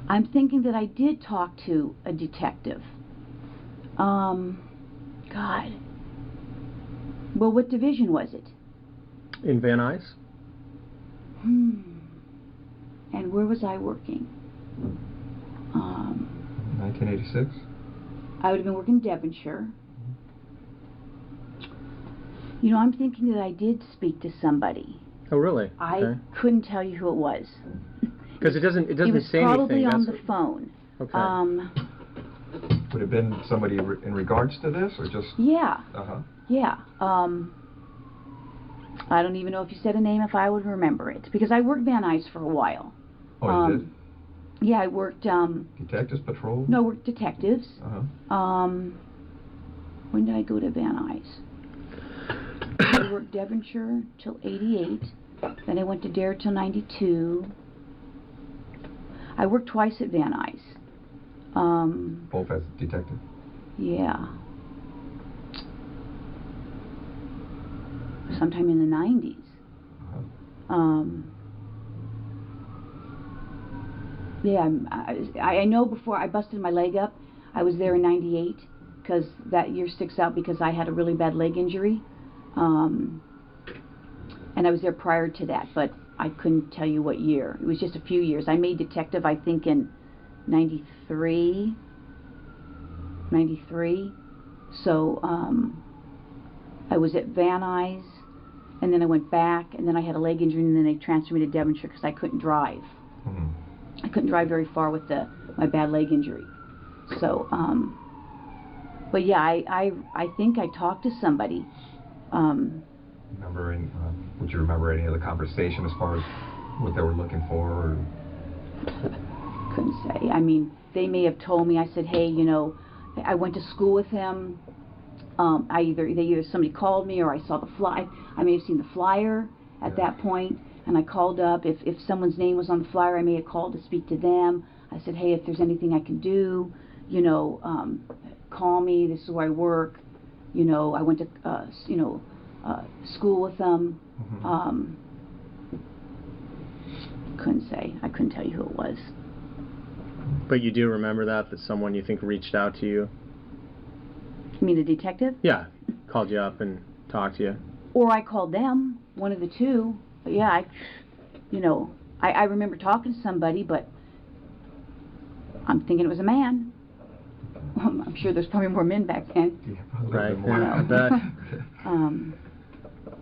I'm thinking that I did talk to a detective. God. Well, what division was it? In Van Nuys? And where was I working? 1986? I would have been working in Devonshire. You know, I'm thinking that I did speak to somebody. Oh, really? I couldn't tell you who it was. Because it doesn't say anything. He was probably on the phone. Okay. Would have been somebody in regards to this, or just... Yeah. Uh-huh. Yeah. I don't even know if you said a name, if I would remember it. Because I worked Van Nuys for a while. Oh, you did? Yeah, I worked... Detectives patrol? No, I worked detectives. Uh-huh. When did I go to Van Nuys? I worked Devonshire till 88. Then I went to Dare till 92. I worked twice at Van Nuys. Both as detective? Yeah. Sometime in the 90s. Yeah, I know before I busted my leg up, I was there in 98, because that year sticks out because I had a really bad leg injury. And I was there prior to that, but I couldn't tell you what year. It was just a few years. I made detective, I think, in 93. So I was at Van Nuys, and then I went back, and then I had a leg injury, and then they transferred me to Devonshire because I couldn't drive. I couldn't drive very far with my bad leg injury. So, but yeah, I think I talked to somebody. Would you remember any of the conversation as far as what they were looking for? Or? Couldn't say. I mean, they may have told me. I said, hey, you know, I went to school with him. Either somebody called me or I saw the fly. I may have seen the flyer at that point, and I called up. If someone's name was on the flyer, I may have called to speak to them. I said, hey, if there's anything I can do, you know, call me. This is where I work. You know, I went to school with them. Couldn't say. I couldn't tell you who it was. But you do remember that someone you think reached out to you? You mean a detective? Yeah, called you up and talked to you. Or I called them, one of the two. But yeah, I remember talking to somebody, but I'm thinking it was a man. I'm sure there's probably more men back then. Yeah, probably right. more. I bet.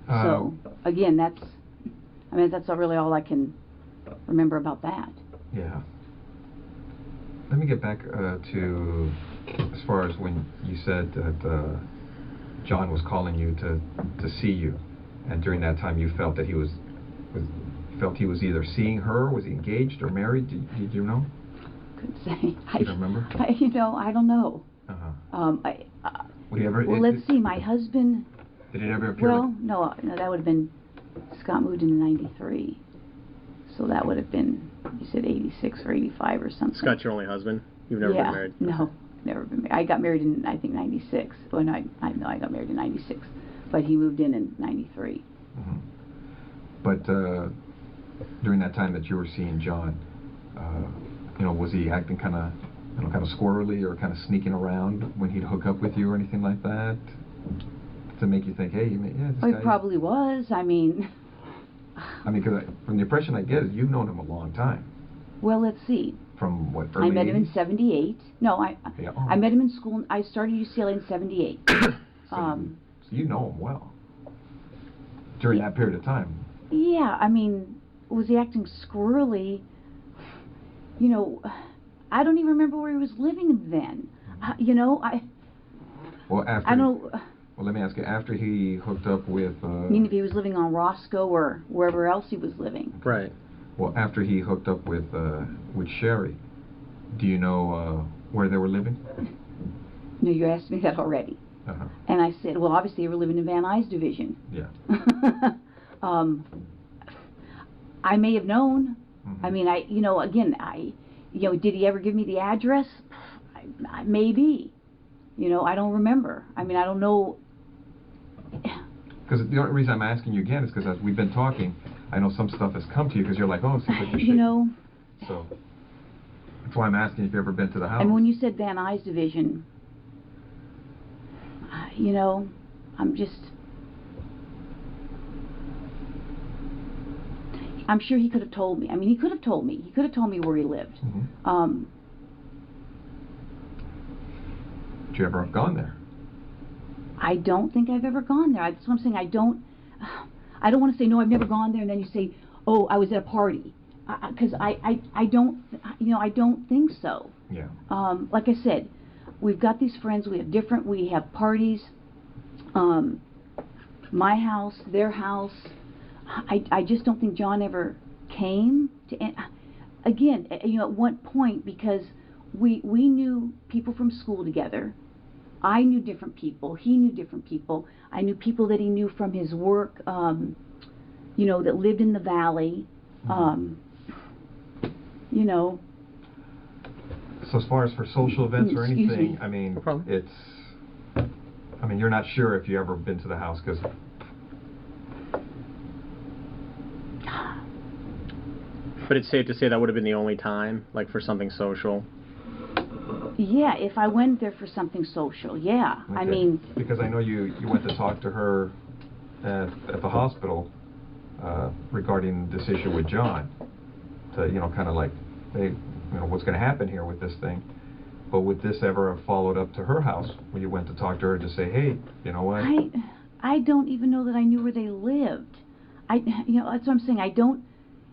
So again, that's really all I can remember about that. Yeah. Let me get back to as far as when you said that John was calling you to see you, and during that time you felt that he was either seeing her, was he engaged or married? Did you know? Couldn't say. You don't remember? I don't know. Would he ever? Well, let's see. My husband. Did it ever appear? Well, no, that would have been. Scott moved in '93, so that would have been. You said '86 or '85 or something. Scott's your only husband? You've never been married? No, never been married. I got married in, I think, '96. Well, no, I got married in '96, but he moved in '93. But during that time that you were seeing John, was he acting kind of squirrely or kind of sneaking around when he'd hook up with you or anything like that, to make you think, hey, this guy? He probably was. I mean, because from the impression I get is you've known him a long time. Well, let's see. From what, early I met him in 80s? '78. No, I met him in school. I started UCLA in '78. So you know him well during that period of time. Yeah, I mean, was he acting squirrely? I don't even remember where he was living then. Well, after. I don't. Well, let me ask you. After he hooked up with. I mean, if he was living on Roscoe or wherever else he was living. Right. Well, after he hooked up with Sherry, do you know where they were living? No, you asked me that already. And I said, well, obviously they were living in Van Nuys division. Yeah. I may have known. I mean, did he ever give me the address? Maybe. I don't remember. I mean, I don't know. Because the only reason I'm asking you again is because as we've been talking, I know some stuff has come to you because you're like, oh, it seems like you're shaking. So that's why I'm asking if you've ever been to the house. And when you said Van Nuys division, I'm sure he could have told me. I mean, he could have told me. He could have told me where he lived. Did you ever have gone there? I don't think I've ever gone there. That's what I'm saying. I don't want to say, no, I've never gone there, and then you say, oh, I was at a party. Because I don't think so. Yeah. Like I said, we've got these friends. We have parties. My house, their house. I just don't think John ever came to. Again, at one point, because we knew people from school together. I knew different people. He knew different people. I knew people that he knew from his work. That lived in the valley. So as far as for social events or Excuse anything, me. I mean, No problem. you're not sure if you ever been to the house because. But it's safe to say that would have been the only time, like for something social. Yeah, if I went there for something social, yeah. Okay. I mean... Because I know you went to talk to her at the hospital regarding this issue with John. To, kind of like, hey, what's going to happen here with this thing? But would this ever have followed up to her house when you went to talk to her to say, hey, you know what? I don't even know that I knew where they lived. That's what I'm saying. I don't...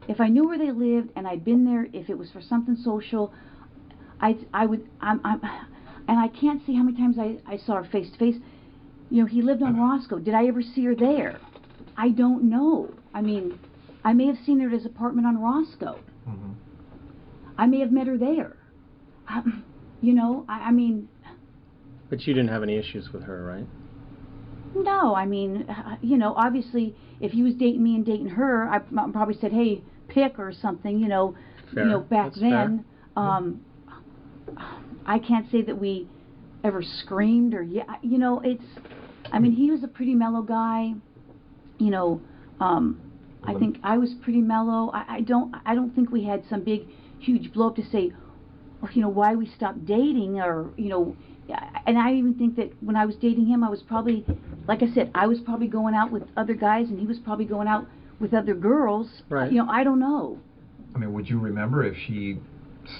If I knew where they lived and I'd been there, if it was for something social, I would, and I can't see how many times I saw her face to face. He lived on Roscoe. Did I ever see her there? I don't know. I mean, I may have seen her at his apartment on Roscoe. Mm-hmm. I may have met her there. I mean... But you didn't have any issues with her, right? No, I mean, obviously, if he was dating me and dating her, I probably said, hey, pick or something, Fair. back That's then. fair. I can't say that we ever screamed or, I mean, he was a pretty mellow guy, I think I was pretty mellow. I don't think we had some big, huge blow up to say, why we stopped dating or, and I even think that when I was dating him, I was probably, like I said, I was probably going out with other guys and he was probably going out with other girls. Right. I don't know. I mean, would you remember if she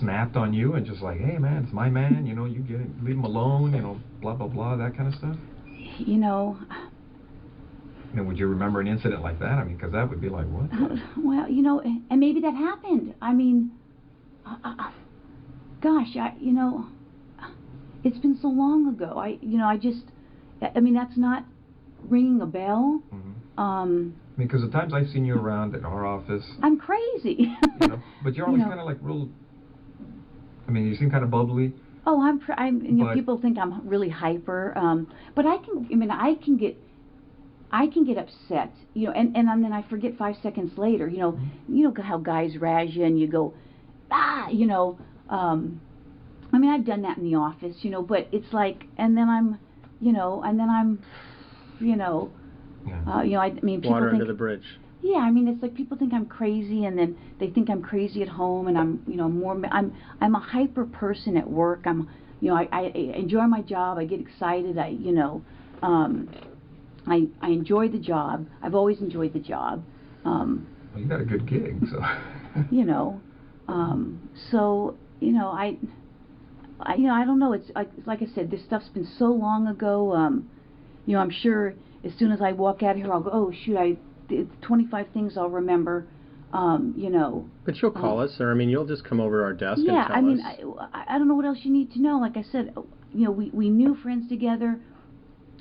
snapped on you and just like, hey man, it's my man, you get it, leave him alone, blah, blah, blah, that kind of stuff? I mean, would you remember an incident like that? I mean, because that would be like, what? Well, and maybe that happened. I mean, gosh, it's been so long ago. I mean, that's not ringing a bell. Mm-hmm. I mean, because the times I've seen you around at our office, I'm crazy. But you're always kind of like real. I mean, you seem kind of bubbly. Oh, people think I'm really hyper. But I can get upset. And then I forget 5 seconds later. How guys razz you and you go, I mean, I've done that in the office, but it's like, and then I'm, I mean, people Water think, under the bridge. Yeah, I mean, it's like people think I'm crazy, and then they think I'm crazy at home, and I'm a hyper person at work. I enjoy my job. I get excited. I enjoy the job. I've always enjoyed the job. Well, you got a good gig, so. I don't know. It's like I said, this stuff's been so long ago. I'm sure as soon as I walk out of here, I'll go, oh shoot, it's 25 things I'll remember. But you'll call us, or I mean, you'll just come over to our desk and tell us. Yeah, I mean, I don't know what else you need to know. Like I said, we knew friends together.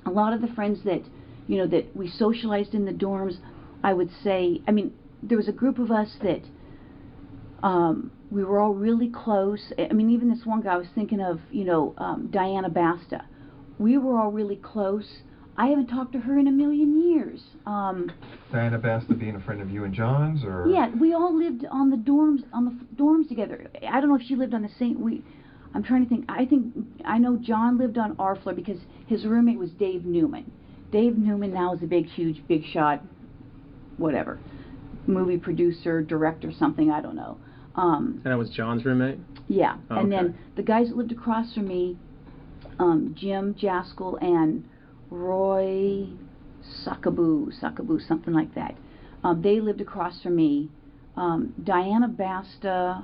A lot of the friends that that we socialized in the dorms, I would say. I mean, there was a group of us that. We were all really close. I mean, even this one guy I was thinking of, Diana Basta. We were all really close. I haven't talked to her in a million years. Diana Basta being a friend of you and John's, or? Yeah, we all lived on the dorms together. I don't know if she lived on the same. I'm trying to think. I know John lived on our floor because his roommate was Dave Newman. Dave Newman now is a big shot, whatever, movie producer, director, something. I don't know. And that was John's roommate? Yeah. Oh, and okay. then the guys that lived across from me, Jim Jaskell and Roy Sakaboo, something like that. They lived across from me. Diana Basta,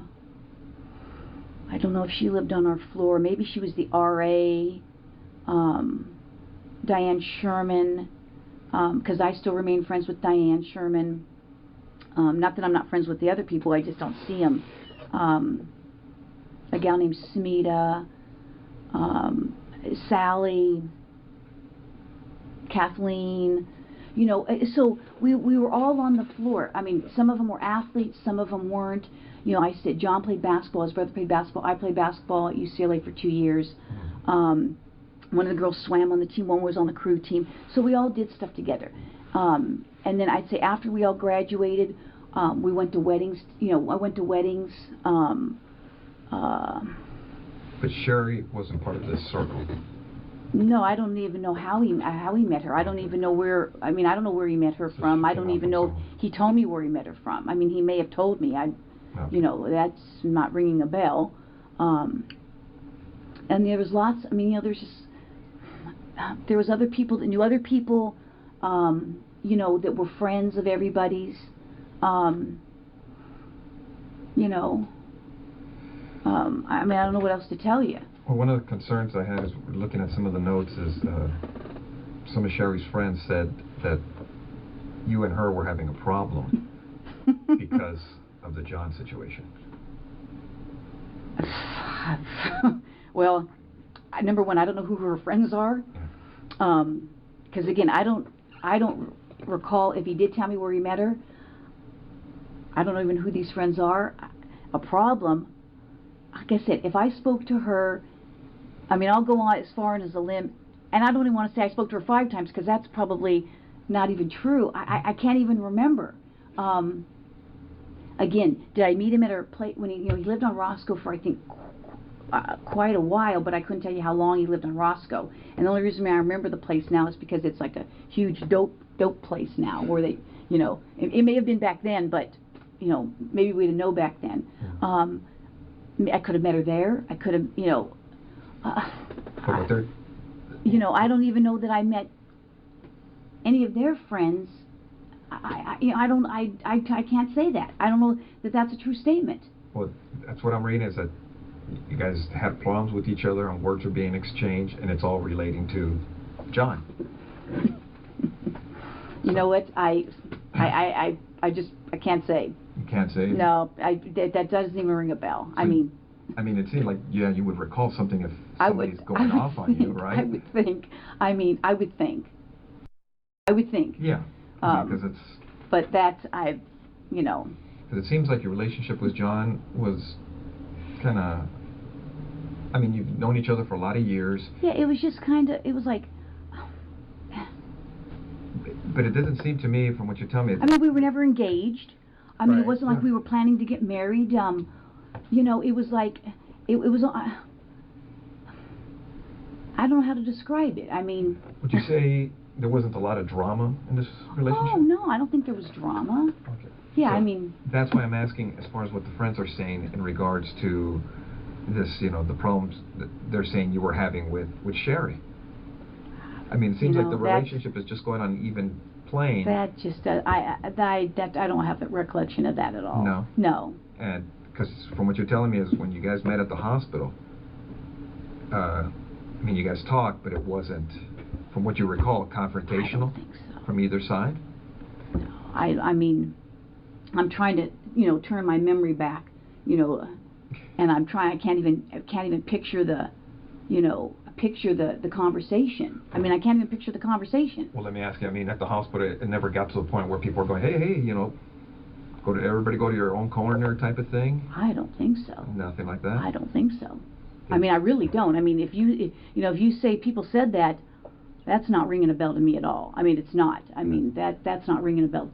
I don't know if she lived on our floor. Maybe she was the RA. Diane Sherman, because I still remain friends with Diane Sherman. Not that I'm not friends with the other people, I just don't see them. A gal named Smita, Sally, Kathleen, so we were all on the floor. I mean, some of them were athletes, some of them weren't. I said John played basketball, his brother played basketball, I played basketball at UCLA for 2 years. One of the girls swam on the team, one was on the crew team, so we all did stuff together. And then I'd say after we all graduated, we went to weddings. I went to weddings. But Sherry wasn't part of this circle. No, I don't even know how he met her. I don't even know where. I mean, I don't know where he met her from. I don't even know. He told me where he met her from. I mean, he may have told me. Okay. You know, that's not ringing a bell. And there was lots. I mean, you know, there's just there was other people that knew other people. You know, that were friends of everybody's. You know. I mean, I don't know what else to tell you. Well, one of the concerns I had is looking at some of the notes is some of Sherry's friends said that you and her were having a problem because of the John situation. Well, number one, I don't know who her friends are, because again, I don't recall if he did tell me where he met her. I don't know even who these friends are. A problem. Like I said, if I spoke to her, I mean, I'll go on as far as a limb, and I don't even want to say I spoke to her 5 times because that's probably not even true. I can't even remember. Again, did I meet him at her place when he lived on Roscoe for I think quite a while, but I couldn't tell you how long he lived on Roscoe. And the only reason I remember the place now is because it's like a huge dope place now where they, you know, it may have been back then, but you know, maybe we didn't know back then. I could have met her there. I could have, you know. You know, I don't even know that I met any of their friends. You know, I can't say that. I don't know that that's a true statement. Well, that's what I'm reading is that you guys had problems with each other and words are being exchanged, and it's all relating to John. You know what? I can't say. You can't say? No, that doesn't even ring a bell. So, I mean, it seemed like, yeah, you would recall something if somebody's going off on you, right? I would think. I mean, I would think. Yeah, because it's... But that's, you know... Because it seems like your relationship with John was kind of... I mean, you've known each other for a lot of years. Yeah, it was just kind of, it was like... But it doesn't seem to me, from what you're telling me... I mean, we were never engaged. I mean, Right, it wasn't like we were planning to get married. You know, it was like, it was... I don't know how to describe it. I mean... Would you say there wasn't a lot of drama in this relationship? Oh, no, I don't think there was drama. Okay. Yeah, So I mean... That's why I'm asking, as far as what the friends are saying in regards to this, you know, the problems that they're saying you were having with Sherry. I mean, it seems like the relationship is just going on an even plane. That just, I don't have the recollection of that at all. No? No. And, because from what you're telling me is when you guys met at the hospital, I mean, you guys talked, but it wasn't, from what you recall, confrontational? I don't think so. From either side? No, I mean, I'm trying to, you know, turn my memory back, you know, and I can't even picture the, you know, the conversation. I mean, I can't even picture the conversation. Well, let me ask you, I mean, at the hospital, it never got to the point where people were going, hey, you know, everybody go to your own corner type of thing? I don't think so. Nothing like that? I don't think so. I mean, I really don't. I mean, if you say people said that, that's not ringing a bell to me at all. I mean, it's not. I mean, that's not ringing a bell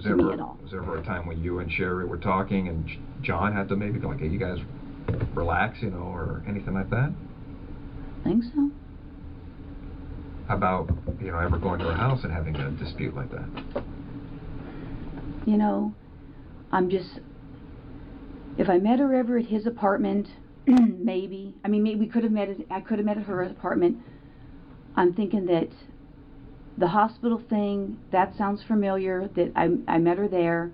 to me at all. Was there ever a time when you and Sherry were talking and John had to maybe go like, hey, you guys relax, you know, or anything like that? I think so. How about, you know, ever going to her house and having a dispute like that? You know, if I met her ever at his apartment, maybe. I mean, maybe I could have met at her apartment. I'm thinking that the hospital thing, that sounds familiar, that I met her there.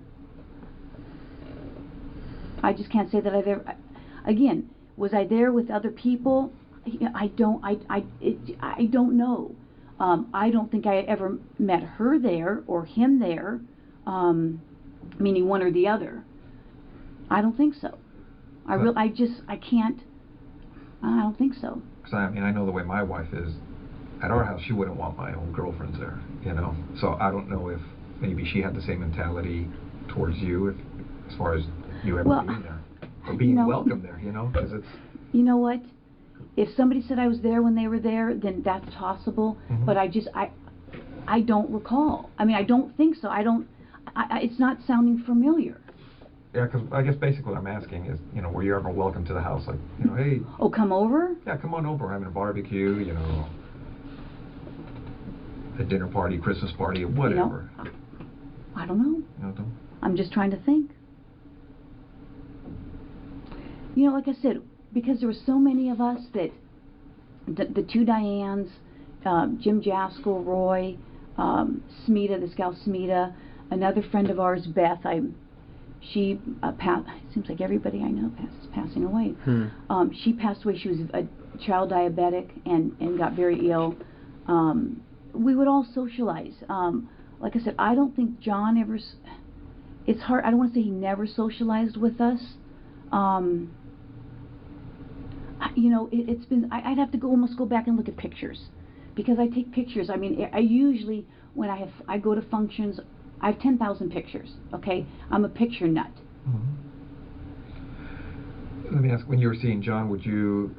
I just can't say that I've ever, again, was I there with other people? I don't know. I don't think I ever met her there or him there, meaning one or the other. I don't think so. I can't. I don't think so. Because I mean, I know the way my wife is. At our house, she wouldn't want my own girlfriends there, you know. So I don't know if maybe she had the same mentality towards you, as far as you ever being there or being welcome there, you know. Because it's. You know what? If somebody said I was there when they were there, then that's possible. Mm-hmm. But I don't recall. I mean, I don't think so. It's not sounding familiar. Yeah, because I guess basically what I'm asking is, you know, were you ever welcome to the house? Like, you know, hey. Oh, come over? Yeah, come on over. We're having a barbecue, you know, a dinner party, Christmas party, whatever. You know, I don't know. You know, I'm just trying to think. You know, like I said, because there were so many of us that the two Dianes, Jim Jaskell, Roy, Smita, this gal Smita, another friend of ours, Beth. She seems like everybody I know is passing away. She passed away. She was a child diabetic and got very ill. We would all socialize. Like I said, I don't think John ever. It's hard. I don't want to say he never socialized with us. You know, it's been. I'd have to almost go back and look at pictures, because I take pictures. I mean, I usually when I go to functions, I have 10,000 pictures. Okay, I'm a picture nut. Let me ask: when you were seeing John, would you?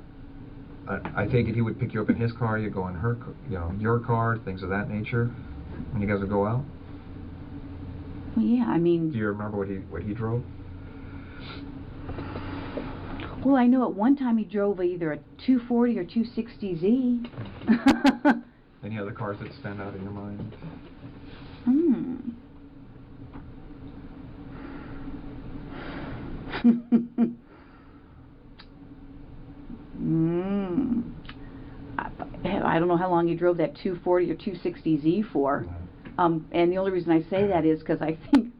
I take it he would pick you up in his car. You go in her, you know, your car, things of that nature. When you guys would go out. Well, yeah, I mean. Do you remember what he drove? Well, I know at one time he drove either a 240 or 260Z. Any other cars that stand out in your mind? I don't know how long he drove that 240 or 260Z for. And the only reason I say that is because I think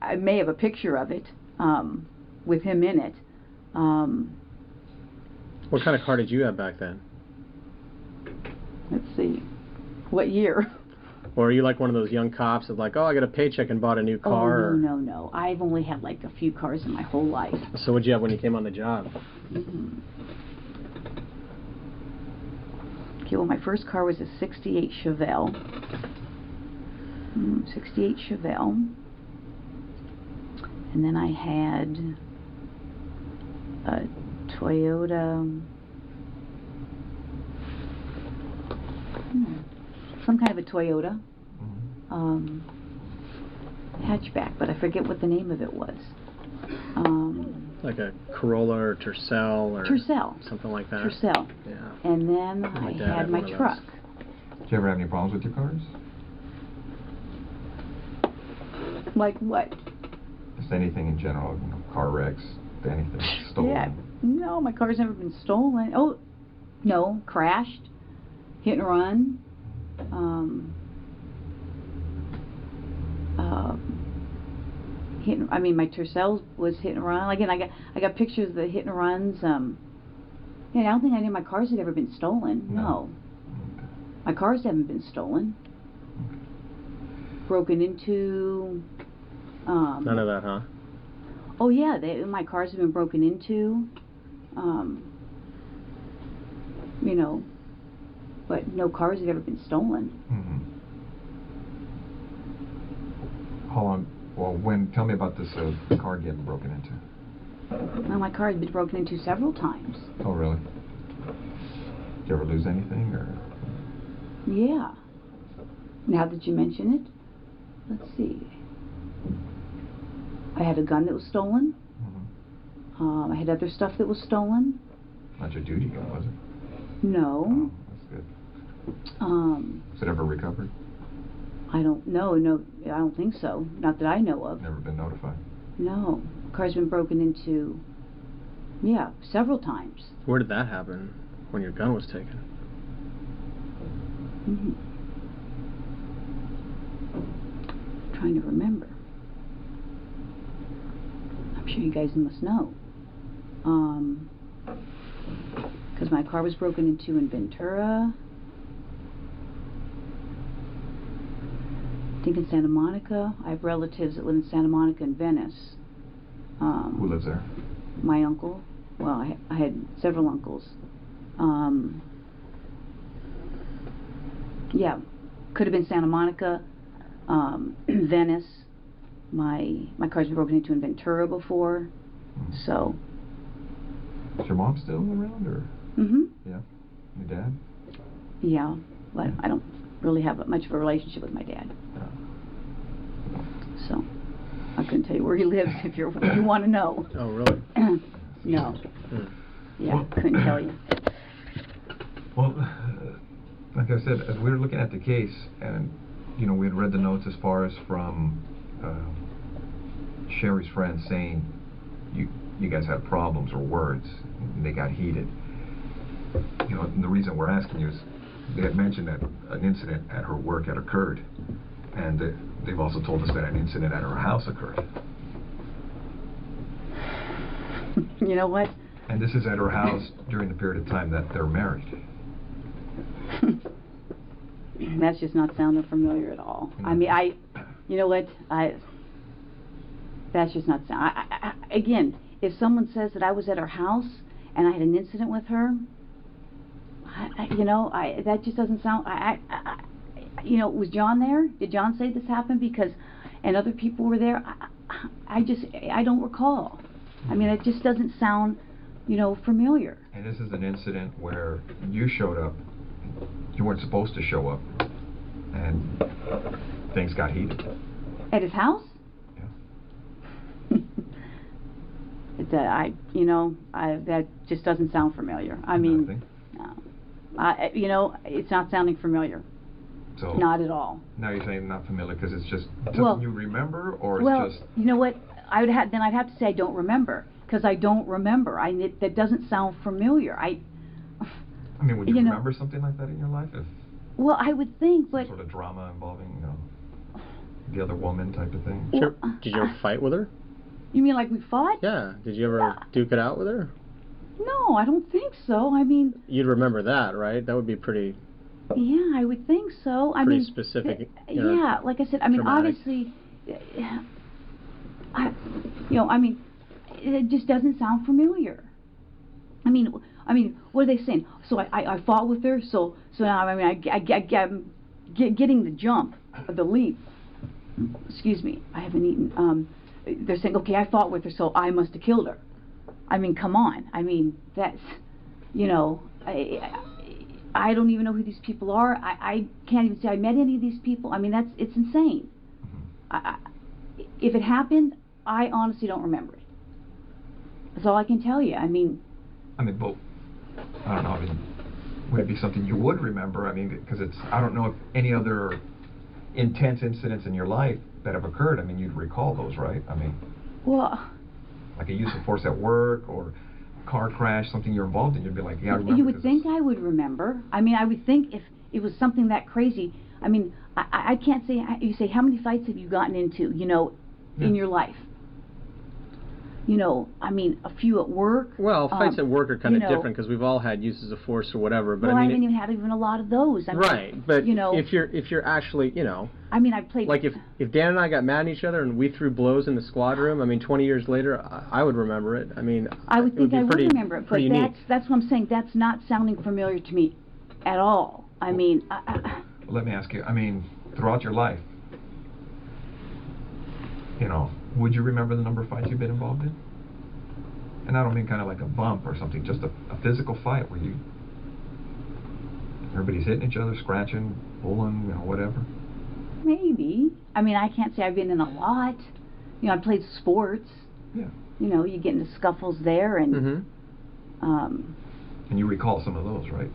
I may have a picture of it with him in it. What kind of car did you have back then? Let's see. What year? Or are you like one of those young cops that's like, oh, I got a paycheck and bought a new car? Oh, no. I've only had like a few cars in my whole life. So what'd you have when you came on the job? Okay, well, my first car was a 68 Chevelle. 68 Chevelle. And then I had a Toyota, some kind of a Toyota hatchback, but I forget what the name of it was. Like a Corolla or Tercel or something like that. Tercel. Yeah. And then I had my truck. Did you ever have any problems with your cars? Like what? Just anything in general, you know, car wrecks, anything stolen. Yeah. No, my car's never been stolen. Oh, no, crashed, hit and run. I mean, my Tercel was hit and run. Again, I got pictures of the hit and runs. Yeah, I don't think any of my cars had ever been stolen. No. My cars haven't been stolen. Broken into. None of that, huh? Oh yeah, my cars have been broken into. You know, but no cars have ever been stolen. How long? Well, tell me about this car getting broken into. Well, my car has been broken into several times. Oh, really? Did you ever lose anything, or? Yeah. Now that you mention it, let's see. I had a gun that was stolen. I had other stuff that was stolen. Not your duty gun, was it? No. Oh, that's good. Was it ever recovered? I don't know. No, I don't think so. Not that I know of. Never been notified? No. Car's been broken into, yeah, several times. Where did that happen? When your gun was taken? Trying to remember. I'm sure you guys must know. Because my car was broken into in Ventura. I think in Santa Monica. I have relatives that live in Santa Monica and Venice. Who lives there? My uncle. Well, I had several uncles. Yeah, could have been Santa Monica, Venice. My car's been broken into in Ventura before, so. Is your mom still around, or? Yeah. Your dad? Yeah, but I don't really have much of a relationship with my dad. So, couldn't tell you where he lives if you want to know. Oh, really? No. Yeah, Well- couldn't tell you. Well, like I said, as we were looking at the case, and we had read the notes as far as from Sherry's friend saying you guys had problems or words, and they got heated. And the reason we're asking you is they had mentioned that an incident at her work had occurred, and they've also told us that an incident at her house occurred. You know what? And this is at her house during the period of time that they're married. That's just not sounding familiar at all. I mean, you know what? That's just not sound. Again, if someone says that I was at her house and I had an incident with her, that just doesn't sound. Was John there? Did John say this happened? And other people were there. I don't recall. I mean, it just doesn't sound, familiar. And this is an incident where you showed up. You weren't supposed to show up, and things got heated. At his house? Yeah. That just doesn't sound familiar. I mean, no. It's not sounding familiar. So not at all. Now you're saying not familiar because it's just something you remember, or it's just. You know what? I'd have to say I don't remember, because I don't remember. That doesn't sound familiar. I mean, would you remember something like that in your life? Well, I would think, but... Some sort of drama involving, the other woman type of thing? Did you ever fight with her? You mean like we fought? Yeah. Did you ever duke it out with her? No, I don't think so. I mean... You'd remember that, right? That would be pretty... Yeah, I would think so. Pretty specific. Yeah, like I said, dramatic. Obviously... it just doesn't sound familiar. I mean, what are they saying? So I fought with her. So now I'm getting the jump, the leap. Excuse me, I haven't eaten. They're saying, okay, I fought with her, so I must have killed her. I mean, come on. I mean, that's, I don't even know who these people are. I can't even say I met any of these people. I mean, it's insane. If it happened, I honestly don't remember it. That's all I can tell you. But I don't know. Would it be something you would remember? Because I don't know if any other intense incidents in your life that have occurred. You'd recall those, right? Well, like a use of force at work or car crash, something you're involved in. You'd be like, yeah, I remember. You would think I would remember. I would think if it was something that crazy. I can't say. You say, how many fights have you gotten into? In your life. A few at work. Well, fights at work are kind of different because we've all had uses of force or whatever. But I haven't even had a lot of those. Right, but if you're actually, I played. Like if Dan and I got mad at each other and we threw blows in the squad room, 20 years later, I would remember it. I would think I would remember it, but unique. that's what I'm saying. That's not sounding familiar to me at all. Let me ask you. Throughout your life, would you remember the number of fights you've been involved in? And I don't mean kind of like a bump or something, just a physical fight where everybody's hitting each other, scratching, pulling, whatever. Maybe. I can't say I've been in a lot. I played sports. Yeah. You get into scuffles there, and and you recall some of those, right?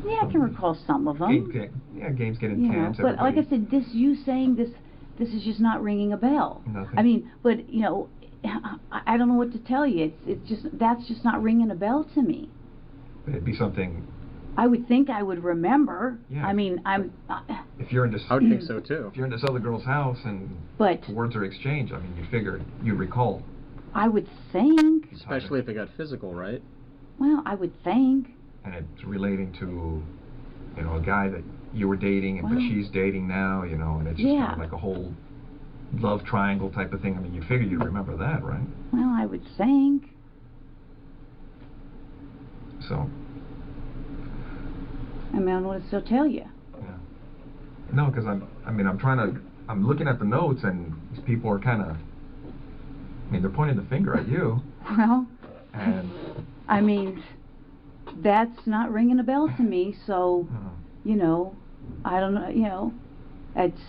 Yeah, I can recall some of them. Games get intense. But like I said, you saying this is just not ringing a bell. Nothing. But I don't know what to tell you. That's just not ringing a bell to me. It'd be something. I would think I would remember. Yeah. If you're in this, I would think so too. If you're in this other girl's house and words are exchanged, you figure you recall. I would think. Especially if it got physical, right? Well, I would think. And it's relating to, a guy that you were dating, but she's dating now, and it's just kind of like a whole love triangle type of thing. You figure you remember that, right? Well, I would think. So. I don't know what to still tell you. Yeah. No, because I'm looking at the notes, and these people are kind of, they're pointing the finger at you. Well. And. That's not ringing a bell to me, so, I don't know, it's,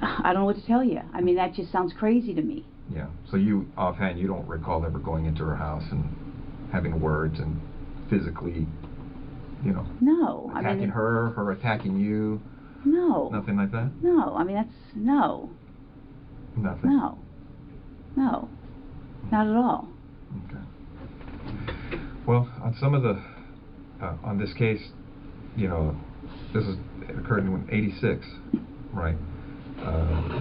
I don't know what to tell you. I mean, that just sounds crazy to me. Yeah. So you, offhand, you don't recall ever going into her house and having words and physically, you know, No. attacking her attacking you? No. Nothing like that? No. I mean, that's, no. Nothing? No. No. Not at all. Okay. Well, on some of the, on this case, you know, it occurred in '86, right?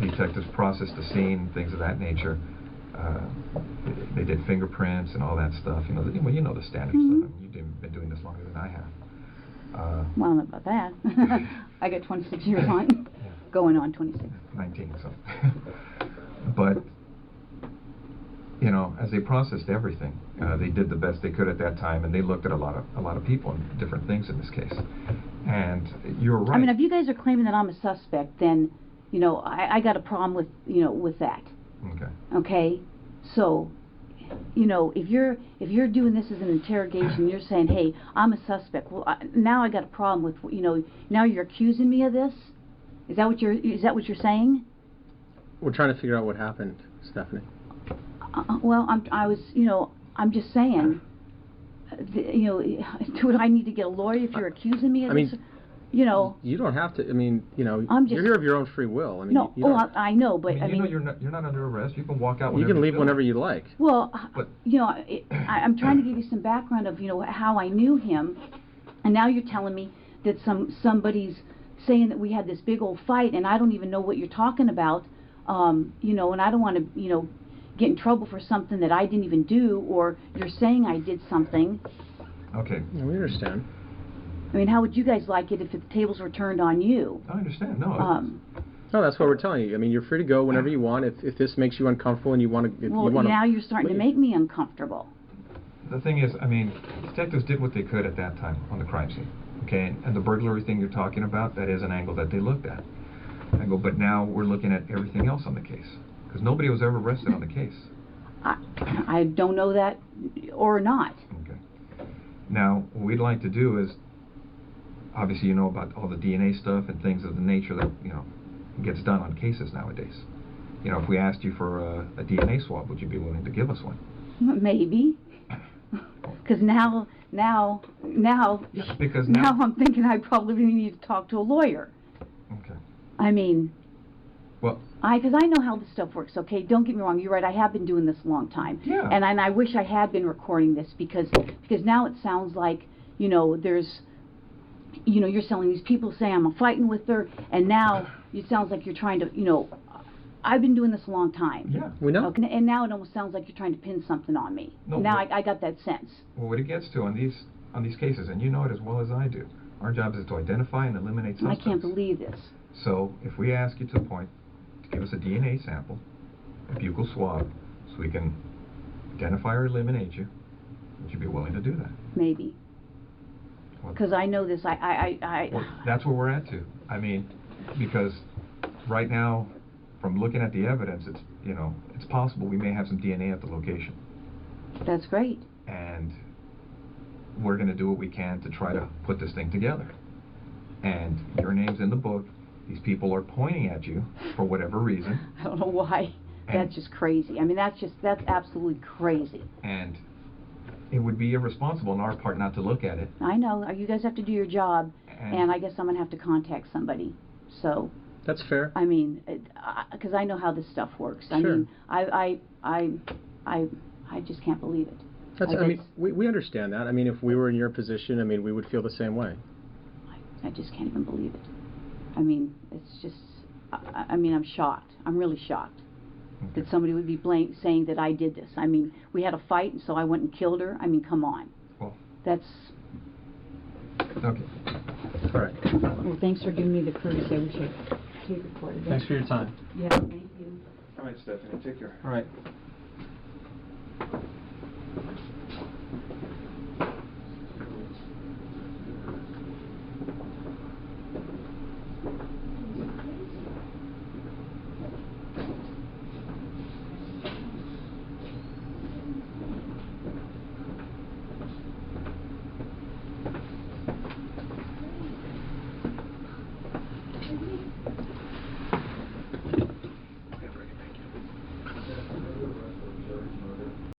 Detectives processed the scene, things of that nature. They did fingerprints and all that stuff. You know, well, you know the standard stuff. I mean, you've been doing this longer than I have. Well, not about that. I got 26 years on, going on 26. 19, so. But, you know, as they processed everything, they did the best they could at that time, and they looked at a lot of people and different things in this case. And you're right. I mean, if you guys are claiming that I'm a suspect, then, you know, I got a problem with, you know, with that. Okay. Okay? So, you know, if you're doing this as an interrogation, you're saying, hey, I'm a suspect. Well, now I got a problem with, you know, now you're accusing me of this? Is that what you're saying? We're trying to figure out what happened, Stephanie. Well, I'm just saying, you know, do I need to get a lawyer if you're accusing me of this? You know, you don't have to. I mean, you know, you're here of your own free will. I mean, no. I know, but I mean, you're not under arrest. You can walk out. You can leave whenever you like. Well, but, you know, I'm trying to give you some background of, you know, how I knew him, and now you're telling me that somebody's saying that we had this big old fight, and I don't even know what you're talking about. You know, and I don't want to, you know, get in trouble for something that I didn't even do, or you're saying I did something. Okay. Yeah, we understand. I mean, how would you guys like it if the tables were turned on you? I understand. No. No, that's what we're telling you. I mean, you're free to go whenever you want. If this makes you uncomfortable and you want to, now you're starting to make me uncomfortable. The thing is, I mean, detectives did what they could at that time on the crime scene. Okay, and the burglary thing you're talking about, that is an angle that they looked at. But now we're looking at everything else on the case, because nobody was ever arrested on the case. I don't know that or not. Okay. Now, what we'd like to do is, obviously you know about all the DNA stuff and things of the nature that, you know, gets done on cases nowadays. You know, if we asked you for a DNA swab, would you be willing to give us one? Maybe. Because now I'm thinking I probably need to talk to a lawyer. Okay. I mean, well, because I know how this stuff works. Okay, don't get me wrong. You're right. I have been doing this a long time. Yeah. And I wish I had been recording this because now it sounds like, you know, you're selling these people saying I'm fighting with her, and now it sounds like you're trying to, you know, I've been doing this a long time. Yeah. We know. Okay, and now it almost sounds like you're trying to pin something on me. No, now I got that sense. Well, what it gets to on these cases, and you know it as well as I do, our job is to identify and eliminate suspects. I can't believe this. So if we ask you to the point to give us a DNA sample, a buccal swab, so we can identify or eliminate you, would you be willing to do that? Maybe. Because I know this. Well, that's where we're at too. I mean, because right now, from looking at the evidence, it's, you know, it's possible we may have some DNA at the location. That's great. And we're going to do what we can to try to put this thing together. And your name's in the book. These people are pointing at you for whatever reason. I don't know why. That's just crazy. I mean, that's absolutely crazy. And it would be irresponsible on our part not to look at it. I know. You guys have to do your job, and I guess I'm going to have to contact somebody. So. That's fair. I mean, because I know how this stuff works. I Sure. mean, I just can't believe it. I mean, we understand that. I mean, if we were in your position, I mean, we would feel the same way. I just can't even believe it. I mean, it's just, I mean, I'm shocked. I'm really shocked that somebody would be saying that I did this. I mean, we had a fight, and so I went and killed her. I mean, come on. Well. That's. Okay. All right. Well, thanks for giving me the courtesy. I wish I could recorded it. Thanks for your time. Yeah, thank you. All right, Stephanie, take care. All right.